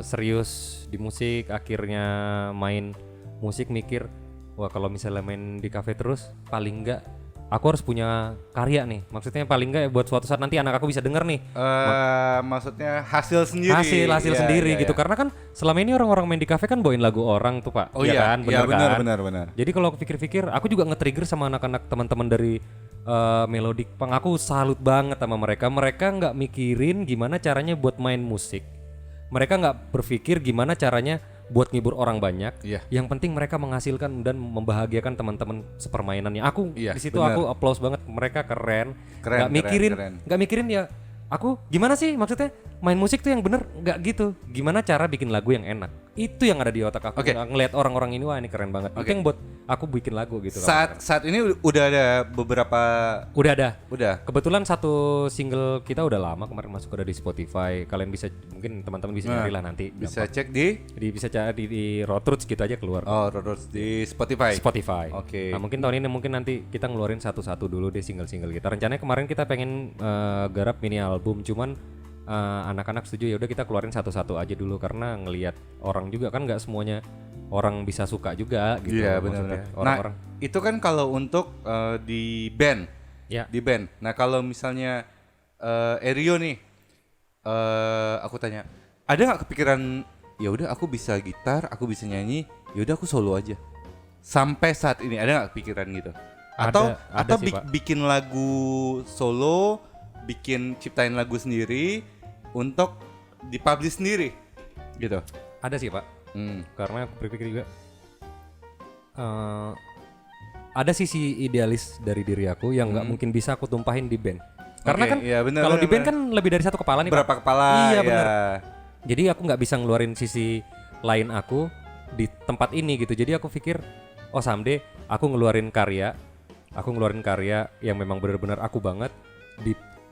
serius di musik, akhirnya main musik, mikir wah kalau misalnya main di kafe terus paling enggak aku harus punya karya nih. Maksudnya paling enggak buat suatu saat nanti anak aku bisa denger nih. Maksudnya hasil sendiri. Hasil Iya, sendiri iya, gitu. iya. Karena kan selama ini orang-orang main di kafe kan bawain lagu orang tuh, Pak. Oh Iya iya, kan? iya, Bener kan? benar. Jadi kalau aku pikir-pikir, aku juga nge-trigger sama anak-anak teman-teman dari Melodic Punk. Aku salut banget sama mereka. Mereka nggak mikirin gimana caranya buat main musik. Mereka nggak berpikir gimana caranya buat ngibur orang banyak. Iya. Yang penting mereka menghasilkan dan membahagiakan teman-teman sepermainannya. Aku Iya, di situ benar. aku applause banget. Mereka keren. Keren, Nggak mikirin ya. Aku gimana sih maksudnya main musik tuh yang bener, nggak gitu. Gimana cara bikin lagu yang enak? Itu yang ada di otak aku. Oke. Ngelihat orang-orang ini wah ini keren banget. Itu yang buat aku bikin lagu gitu. Saat ini udah ada beberapa. Udah ada. Udah. Kebetulan satu single kita udah lama kemarin masuk, udah di Spotify. Kalian bisa mungkin teman-teman bisa nyari lah nanti. Bisa gampang. cek di. Bisa cari di Road Roots gitu aja keluar. Oh, Rodos di Spotify. Spotify. Oke. Nah, mungkin tahun ini mungkin nanti kita ngeluarin satu-satu dulu deh single-single kita. Rencananya kemarin kita pengen garap mini album, cuman anak-anak setuju ya udah kita keluarin satu-satu aja dulu karena ngelihat orang juga kan nggak semuanya orang bisa suka juga gitu. Iya, maksudnya. benar-benar. Orang-orang. Nah, itu kan kalau untuk di band. Ya. Di band. Nah, kalau misalnya Erio nih aku tanya, ada nggak kepikiran ya udah aku bisa gitar, aku bisa nyanyi, ya udah aku solo aja. Sampai saat ini ada nggak kepikiran gitu? Atau Ada sih, Pak. bikin lagu solo, bikin ciptain lagu sendiri untuk dipublish sendiri gitu. Ada sih, Pak. Karena aku berpikir juga ada sisi idealis dari diri aku yang nggak mungkin bisa aku tumpahin di band. Karena Oke, kan iya, benar, kalau benar, di band benar. kan lebih dari satu kepala nih, Pak. Berapa kepala? Iya, ya. benar. Jadi aku nggak bisa ngeluarin sisi lain aku di tempat ini gitu. Jadi aku pikir, oh someday aku ngeluarin karya yang memang benar-benar aku banget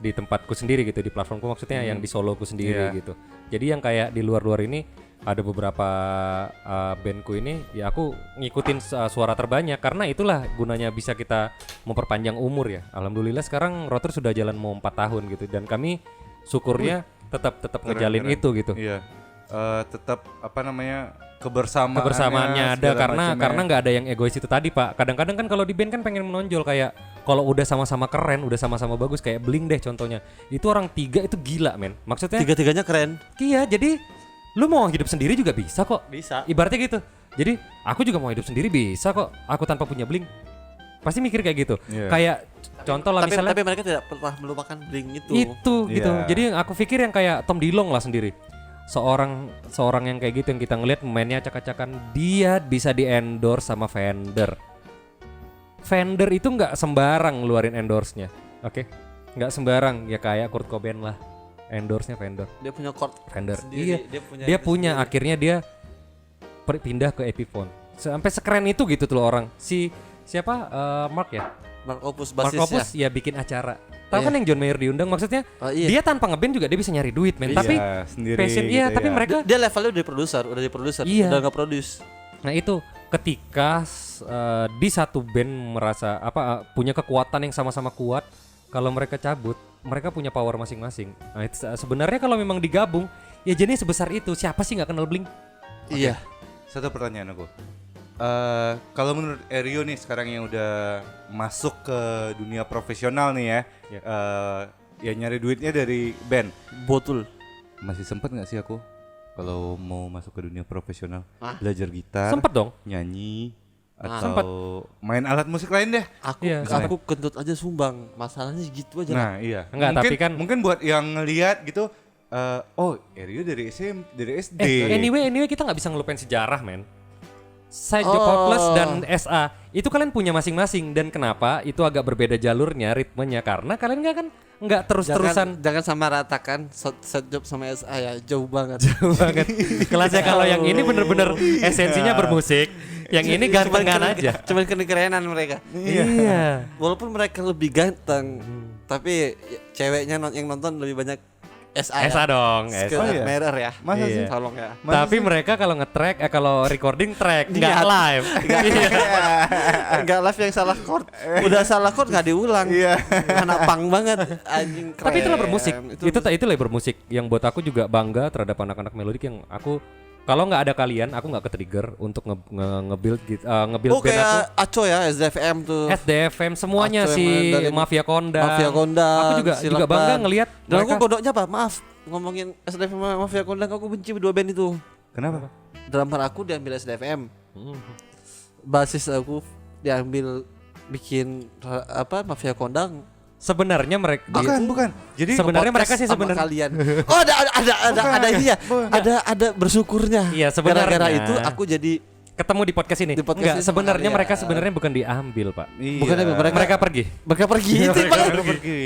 di tempatku sendiri gitu, di platformku maksudnya yang di soloku sendiri Iya. gitu. Jadi yang kayak di luar-luar ini ada beberapa bandku ini ya aku ngikutin suara terbanyak karena itulah gunanya bisa kita memperpanjang umur ya. Alhamdulillah sekarang Rotor sudah jalan mau 4 tahun gitu dan kami syukurnya tetap ngejalin Keren. itu gitu. Iya. Tetap apa namanya Kebersamaannya ada karena nggak ada yang egois itu tadi, Pak. Kadang-kadang kan kalau di band kan pengen menonjol kayak kalau udah sama-sama keren, udah sama-sama bagus kayak Blink deh contohnya. Itu orang 3 itu gila, men. Maksudnya Tiga-tiganya keren. iya, jadi lu mau hidup sendiri juga bisa kok. Bisa. Ibaratnya gitu. Jadi aku juga mau hidup sendiri bisa kok. Aku tanpa punya Blink. Pasti mikir kayak gitu. Iya. Kayak contoh lah misalnya Tapi mereka tidak pernah melupakan Blink itu. itu gitu. Iya. Jadi aku pikir yang kayak Tom Dillon lah sendiri. Seorang yang kayak gitu yang kita ngelihat mainnya acak-acakan, dia bisa di-endorse sama Fender. Fender itu nggak sembarang ngeluarin endorse-nya. Oke. Nggak sembarang ya kayak Kurt Cobain lah. Endorse-nya Fender. Dia punya chord Fender. sendiri. Iya. itu Dia punya sendiri. akhirnya dia pindah ke Epiphone. Sampai sekeren itu gitu tuh loh orang. Siapa Mark ya? Mark Opus Mark basisnya. Opus ya bikin acara tahu kan yang John Mayer diundang, maksudnya dia tanpa ngeband juga dia bisa nyari duit, men. Tapi sendiri passion gitu tapi ya. mereka Dia levelnya udah di produser, Iya. udah nggak produce. Nah itu ketika di satu band merasa punya kekuatan yang sama-sama kuat, kalau mereka cabut, mereka punya power masing-masing. Nah itu, sebenarnya kalau memang digabung, ya jadinya sebesar itu. Siapa sih nggak kenal Blink? Iya. Satu pertanyaan aku. Kalau menurut Eryo nih sekarang yang udah masuk ke dunia profesional nih ya, ya nyari duitnya dari band. Betul. Masih sempet nggak sih aku kalau mau masuk ke dunia profesional, belajar gitar, Sempet dong. nyanyi, atau Sempet. main alat musik lain deh? Aku kentut aja sumbang. Masalahnya gitu aja. Nah iya. Enggak, mungkin, tapi kan- mungkin buat yang ngelihat gitu, oh Eryo dari SD. Anyway kita nggak bisa ngelupain sejarah, men. Side Job Hopeless dan SA itu kalian punya masing-masing, dan kenapa itu agak berbeda jalurnya, ritmenya, karena kalian nggak terus-terusan Jangan sama ratakan set job sama SA ya, jauh banget. banget. Kelasnya kalau yang ini bener-bener esensinya bermusik, yang ini gantengan aja. Cuman kerenan mereka. Iya. Walaupun mereka lebih ganteng, tapi ceweknya yang nonton lebih banyak SA. SA dong, Skill SA. iya? admirer ya. Masa Iya. sih? Tolong ya. Tapi mereka kalau nge-track, kalau recording track, nggak Iya. live. Enggak live yang salah chord. Udah salah chord enggak diulang. Iya. Anak pang banget, anjing keren. Tapi itulah bermusik. Itulah bermusik yang buat aku juga bangga terhadap anak-anak melodik yang aku kalau nggak ada kalian, aku nggak ke-trigger untuk nge-build nge-build Oh band aku. kayak Aco ya, SDFM tuh. SDFM semuanya Aco si yang dari Mafia Kondang. Mafia Kondang, Aku juga Silaban. bangga ngelihat Dan aku mereka. kodoknya apa? Maaf, ngomongin SDFM sama Mafia Kondang, aku benci dua band itu. Kenapa? Drummer aku diambil SDFM. Basis aku diambil bikin Mafia Kondang. Sebenarnya mereka Bukan. Jadi sebenarnya mereka Podcast sih sama sebenarnya kalian. Oh ada ini ya. Ada bersyukurnya. Iya, sebenarnya. Gara-gara itu aku jadi ketemu di podcast ini. Di podcast Enggak, ini sebenarnya sama mereka kalian. sebenarnya bukan diambil, Pak. Iya. Bukannya Mereka pergi. mereka pergi itu Mereka Bang. pergi.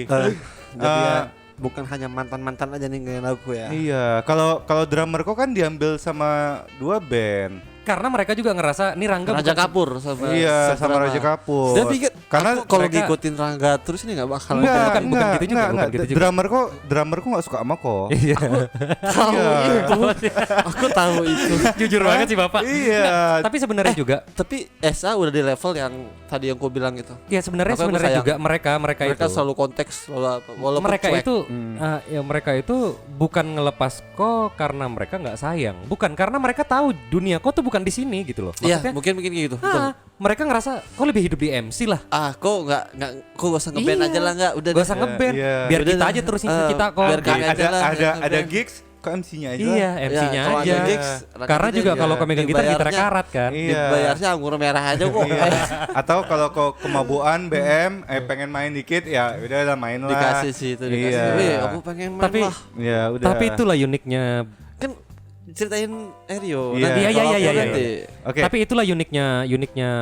Jadi ya bukan hanya mantan-mantan aja nih ngelain aku ya. Iya, kalau drummer kok kan diambil sama dua band. Karena mereka juga ngerasa nih Rangga Raja bukan Kapur sama Iya, sama Raja Kapur. Dan pikir Karena aku kalau mereka- ngikutin Rangga terus ini nggak bakal bukan gitu juga, bukan gitu juga. Drummer kok nggak suka sama kok. Iya. tahu itu. Aku tahu itu. Jujur banget sih Bapak. Iya. Tapi sebenarnya juga Tapi SA udah di level yang tadi yang ku bilang itu. ya sebenarnya Apa yang aku sayang? juga mereka Mereka itu selalu konteks selalu apa. Walaupun mereka cuek. itu ya mereka itu bukan ngelepas kok karena mereka nggak sayang, bukan karena mereka tahu dunia kok tuh bukan di sini gitu loh. Iya, Maksudnya mungkin gitu. Betul. mereka ngerasa kok lebih hidup di MC lah. Kok nggak kok gak usah ngeband Iya. aja lah nggak udah Gak deh. usah ngeband, Iya. biar Udah kita dah. aja terusin kita kok. biar kami Gitu. aja lah, ada yang ada ngeband. gigs kok MC-nya aja. Iya, Ya, MC-nya kalau aja. ada gigs, Karena rakyatnya juga kalau juga megang gitar dibayarnya. karat kan. Iya. Dibayarnya anggur merah aja kok. Iya. Atau kalau kok kemabuan BM pengen main dikit ya udah lah main lah. Dikasih sih itu dikasih. Iya. Wih, aku pengen main Tapi- lah. Ya udah. Tapi itulah uniknya. Kan ceritain Eryo. Iya. Nanti Iya, kalau iya, aku iya, nanti. Oke. Tapi itulah uniknya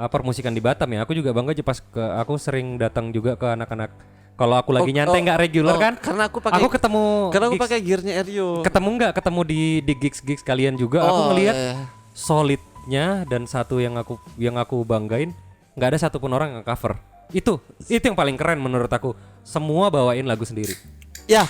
permusikan di Batam ya. Aku juga bangga aja pas aku sering datang juga ke anak-anak. Kalau aku lagi nyantai nggak reguler kan? Karena aku pakai Aku ketemu gigs. pakai gearnya Eryo. Ketemu di gigs kalian juga. Aku ngelihat iya. solidnya, dan satu yang aku banggain, nggak ada satupun orang yang cover. Itu yang paling keren menurut aku. Semua bawain lagu sendiri. Ya.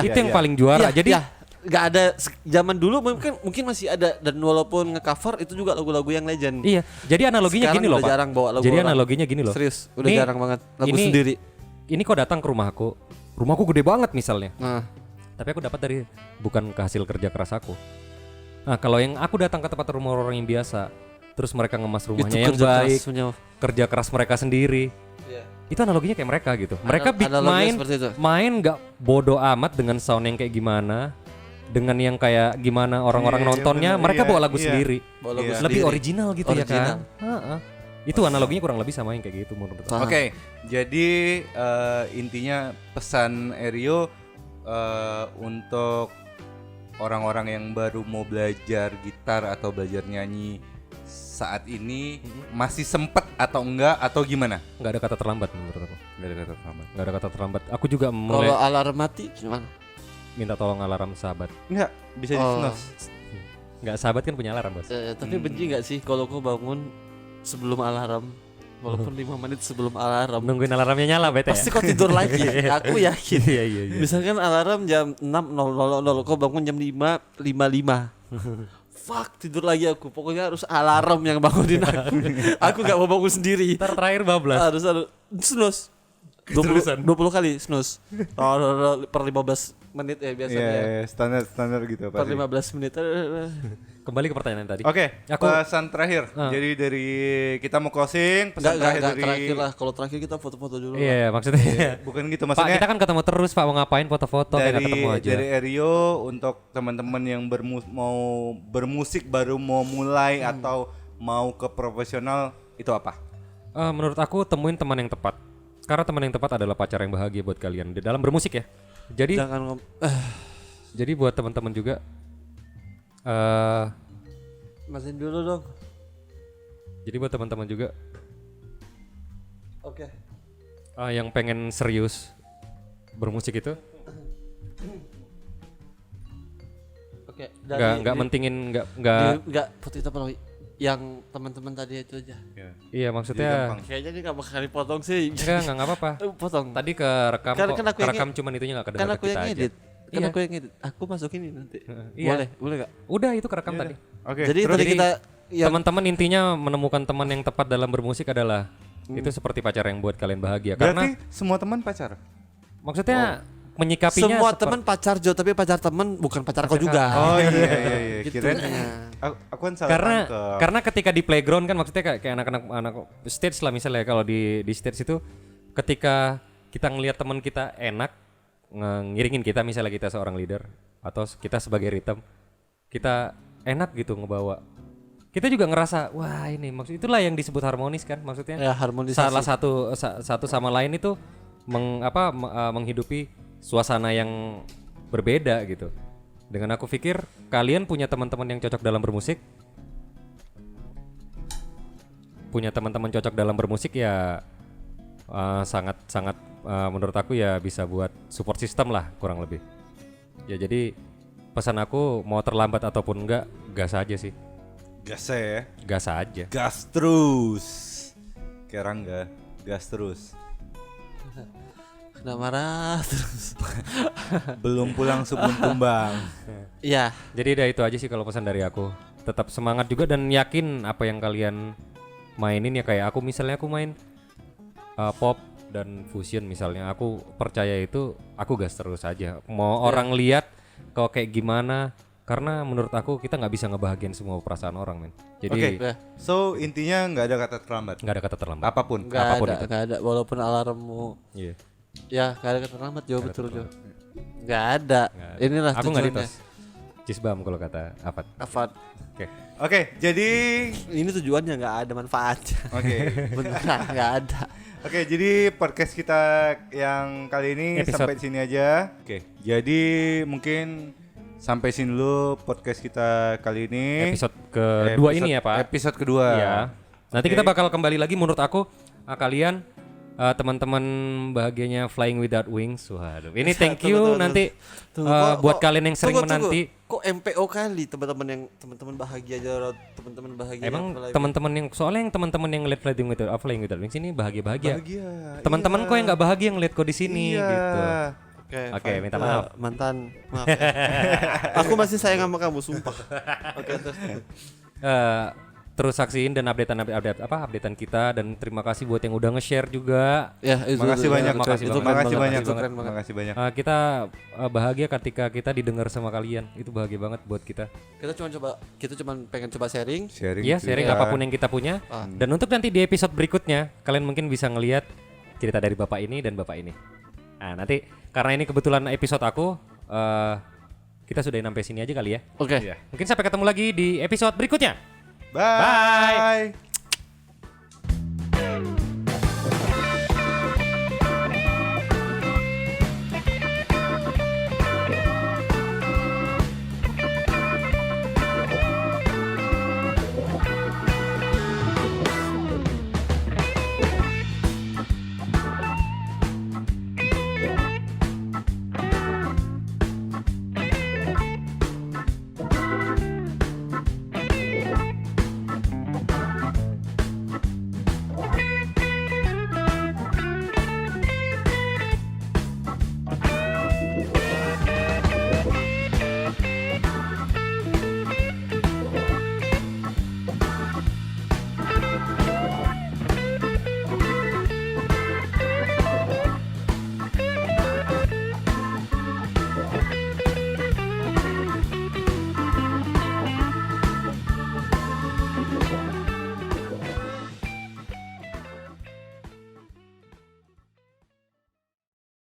Itu yang paling juara. Iya, Jadi iya. Nggak ada zaman dulu mungkin masih ada, dan walaupun ngecover itu juga lagu-lagu yang legend. iya. Jadi analoginya Sekarang gini loh, udah Pak. jarang bawa lagu Jadi orang. analoginya gini loh. Serius, udah Ini- jarang banget lagu ini- sendiri. Ini kok datang ke rumahku. Rumahku gede banget misalnya. Nah, Tapi aku dapat dari bukan ke hasil kerja keras aku. Nah, kalau yang aku datang ke tempat rumah orang yang biasa, terus mereka ngemas rumahnya yang kerja baik, keras punya. kerja keras mereka sendiri. Iya. Itu analoginya kayak mereka gitu. Mereka Analoginya main seperti itu. main nggak bodoh amat dengan sound yang kayak gimana, dengan yang kayak gimana orang-orang Iya, iya, nontonnya, bener, mereka iya, bawa lagu iya. sendiri. Bawa lagu Iya. Lebih sendiri. original gitu ya Original. kan. Heeh. Itu analoginya kurang lebih sama yang kayak gitu menurut aku. Paham. Oke, jadi intinya pesan Eryo untuk orang-orang yang baru mau belajar gitar atau belajar nyanyi saat ini masih sempet atau enggak atau gimana? Nggak ada kata terlambat menurut aku. Gak ada kata terlambat. Nggak ada kata terlambat. Aku juga Kalau mulai alarm mati gimana? minta tolong alarm sahabat. Enggak, bisa di Oh. snooze. Nggak sahabat kan punya alarm, Bos. Tapi benci nggak sih kalau aku bangun sebelum alarm? Walaupun 5 menit sebelum alarm. Nungguin alarmnya nyala bete. Pasti kau tidur lagi. Aku yakin. Iya iya iya. Misalkan alarm jam 6.00, kau bangun jam 5.55. Fuck, tidur lagi aku. Pokoknya harus alarm yang bangunin aku. Aku gak mau bangun sendiri. Ntar terakhir bablas. Harus snooze. 20 kali snooze. Per 15 menit ya biasanya. Iya, standar gitu Per pasti. 15 menit. Kembali ke pertanyaan tadi. Oke, Aku- pesan terakhir. Jadi dari kita mau closing, pesan Enggak terakhir dari terakhir lah. Kalau terakhir kita foto-foto dulu lah. Iya maksudnya. bukan gitu Pak maksudnya kita kan ketemu terus Pak, mau ngapain foto-foto kayak nggak dari ketemu aja. dari Erio untuk teman-teman yang mau bermusik baru mau mulai atau mau ke profesional itu apa? Menurut aku temuin teman yang tepat. Karena teman yang tepat adalah pacar yang bahagia buat kalian di dalam bermusik ya. Jadi Jangan jadi buat teman-teman juga masin dulu dong. jadi buat teman-teman juga Oke. yang pengen serius bermusik itu Oke. nggak mentingin nggak foto itu apa lagi? Yang teman-teman tadi itu aja. iya Jadi maksudnya gampang. Kayaknya ini gak bakal dipotong sih. enggak apa-apa. Potong. Tadi kerekam Kan- kok, kan aku yang kerekam cuman itunya nggak Kan kedengar aku kita yang aja. edit. Kan Iya. aku yang edit. Aku masukin ini nanti. Iya. Boleh gak? Udah itu kerekam tadi. Oke. Jadi terus tadi kita yang Teman-teman intinya menemukan teman yang tepat dalam bermusik adalah itu seperti pacar yang buat kalian bahagia. berarti Karena semua teman pacar. maksudnya menyikapinya semua teman pacar Jo, tapi pacar teman bukan pacar kau juga. Oh iya. Gitu. Kirain aku kan salah karena tangkep. karena ketika di playground kan maksudnya kayak anak-anak anak stage lah misalnya kalau di stage itu ketika kita ngelihat teman kita enak ngiringin kita misalnya kita seorang leader atau kita sebagai rhythm kita enak gitu ngebawa kita juga ngerasa wah ini maksud itulah yang disebut harmonis kan maksudnya Ya harmonisasi. salah satu sama lain itu menghidupi suasana yang berbeda gitu. Dengan aku pikir kalian punya teman-teman yang cocok dalam bermusik. Punya teman-teman cocok dalam bermusik ya sangat menurut aku ya bisa buat support system lah kurang lebih. Ya jadi pesan aku mau terlambat ataupun enggak gas aja sih. Gas ya. Gas aja. Gas terus. Kayak Rangga, gas terus. Kena marah terus. Belum pulang sebelum tumbang. Iya. Jadi udah itu aja sih kalau pesan dari aku. Tetap semangat juga dan yakin apa yang kalian mainin ya kayak aku misalnya aku main pop dan fusion misalnya aku percaya itu aku gas terus aja. Mau orang lihat kok kayak gimana karena menurut aku kita nggak bisa ngebahagiain semua perasaan orang men. Jadi Oke. Ya. So intinya nggak ada kata terlambat. nggak ada kata terlambat. Apapun. Enggak Apapun ada, itu. enggak ada. Walaupun alarmmu Iya. ya enggak ada kata terlambat Jo, betul Jo. Enggak ada. Inilah Aku nggak tujuannya. ditos. Cisbam kalau kata Afat. Afat. Oke. Oke, jadi Ini tujuannya enggak ada manfaatnya. oke. Beneran enggak ada. Oke, jadi podcast kita yang kali ini Episode. sampai sini aja. Oke, jadi mungkin sampai sini dulu podcast kita kali ini. Episode kedua ini ya Pak. Episode kedua. Iya. Nanti Oke. kita bakal kembali lagi menurut aku kalian teman-teman bahagianya Flying Without Wings. Waduh. Ini thank you Tunggu, nanti Kok- buat kok- kalian yang sering tunggu. menanti. Kok MPO kali teman-teman bahagia aja teman-teman bahagia. Emang apalagi. teman-teman yang soalnya yang teman-teman yang ngeliat Flying Without Wings ini bahagia-bahagia. Bahagia. Teman-teman kok yang nggak bahagia ngeliat kok di sini Iya. gitu. Oke, fine. minta maaf. Mantan, maaf. Aku masih sayang sama kamu, sumpah. Oke, terus. Terus saksiin dan updatean kita dan terima kasih buat yang udah nge-share juga. Ya, itu Makasih banyak. makasih itu banget. keren Makasih banget, banyak. itu keren banget. Makasih banyak. Kita bahagia ketika kita didengar sama kalian. Itu bahagia banget buat kita. Kita cuma pengen coba sharing. Sharing. Iya, sharing cerita. apapun yang kita punya. Dan untuk nanti di episode berikutnya, kalian mungkin bisa ngelihat cerita dari bapak ini dan bapak ini. Nah, nanti karena ini kebetulan episode aku, kita sudah sampai sini aja kali ya. Oke. Iya. Mungkin sampai ketemu lagi di episode berikutnya. Bye.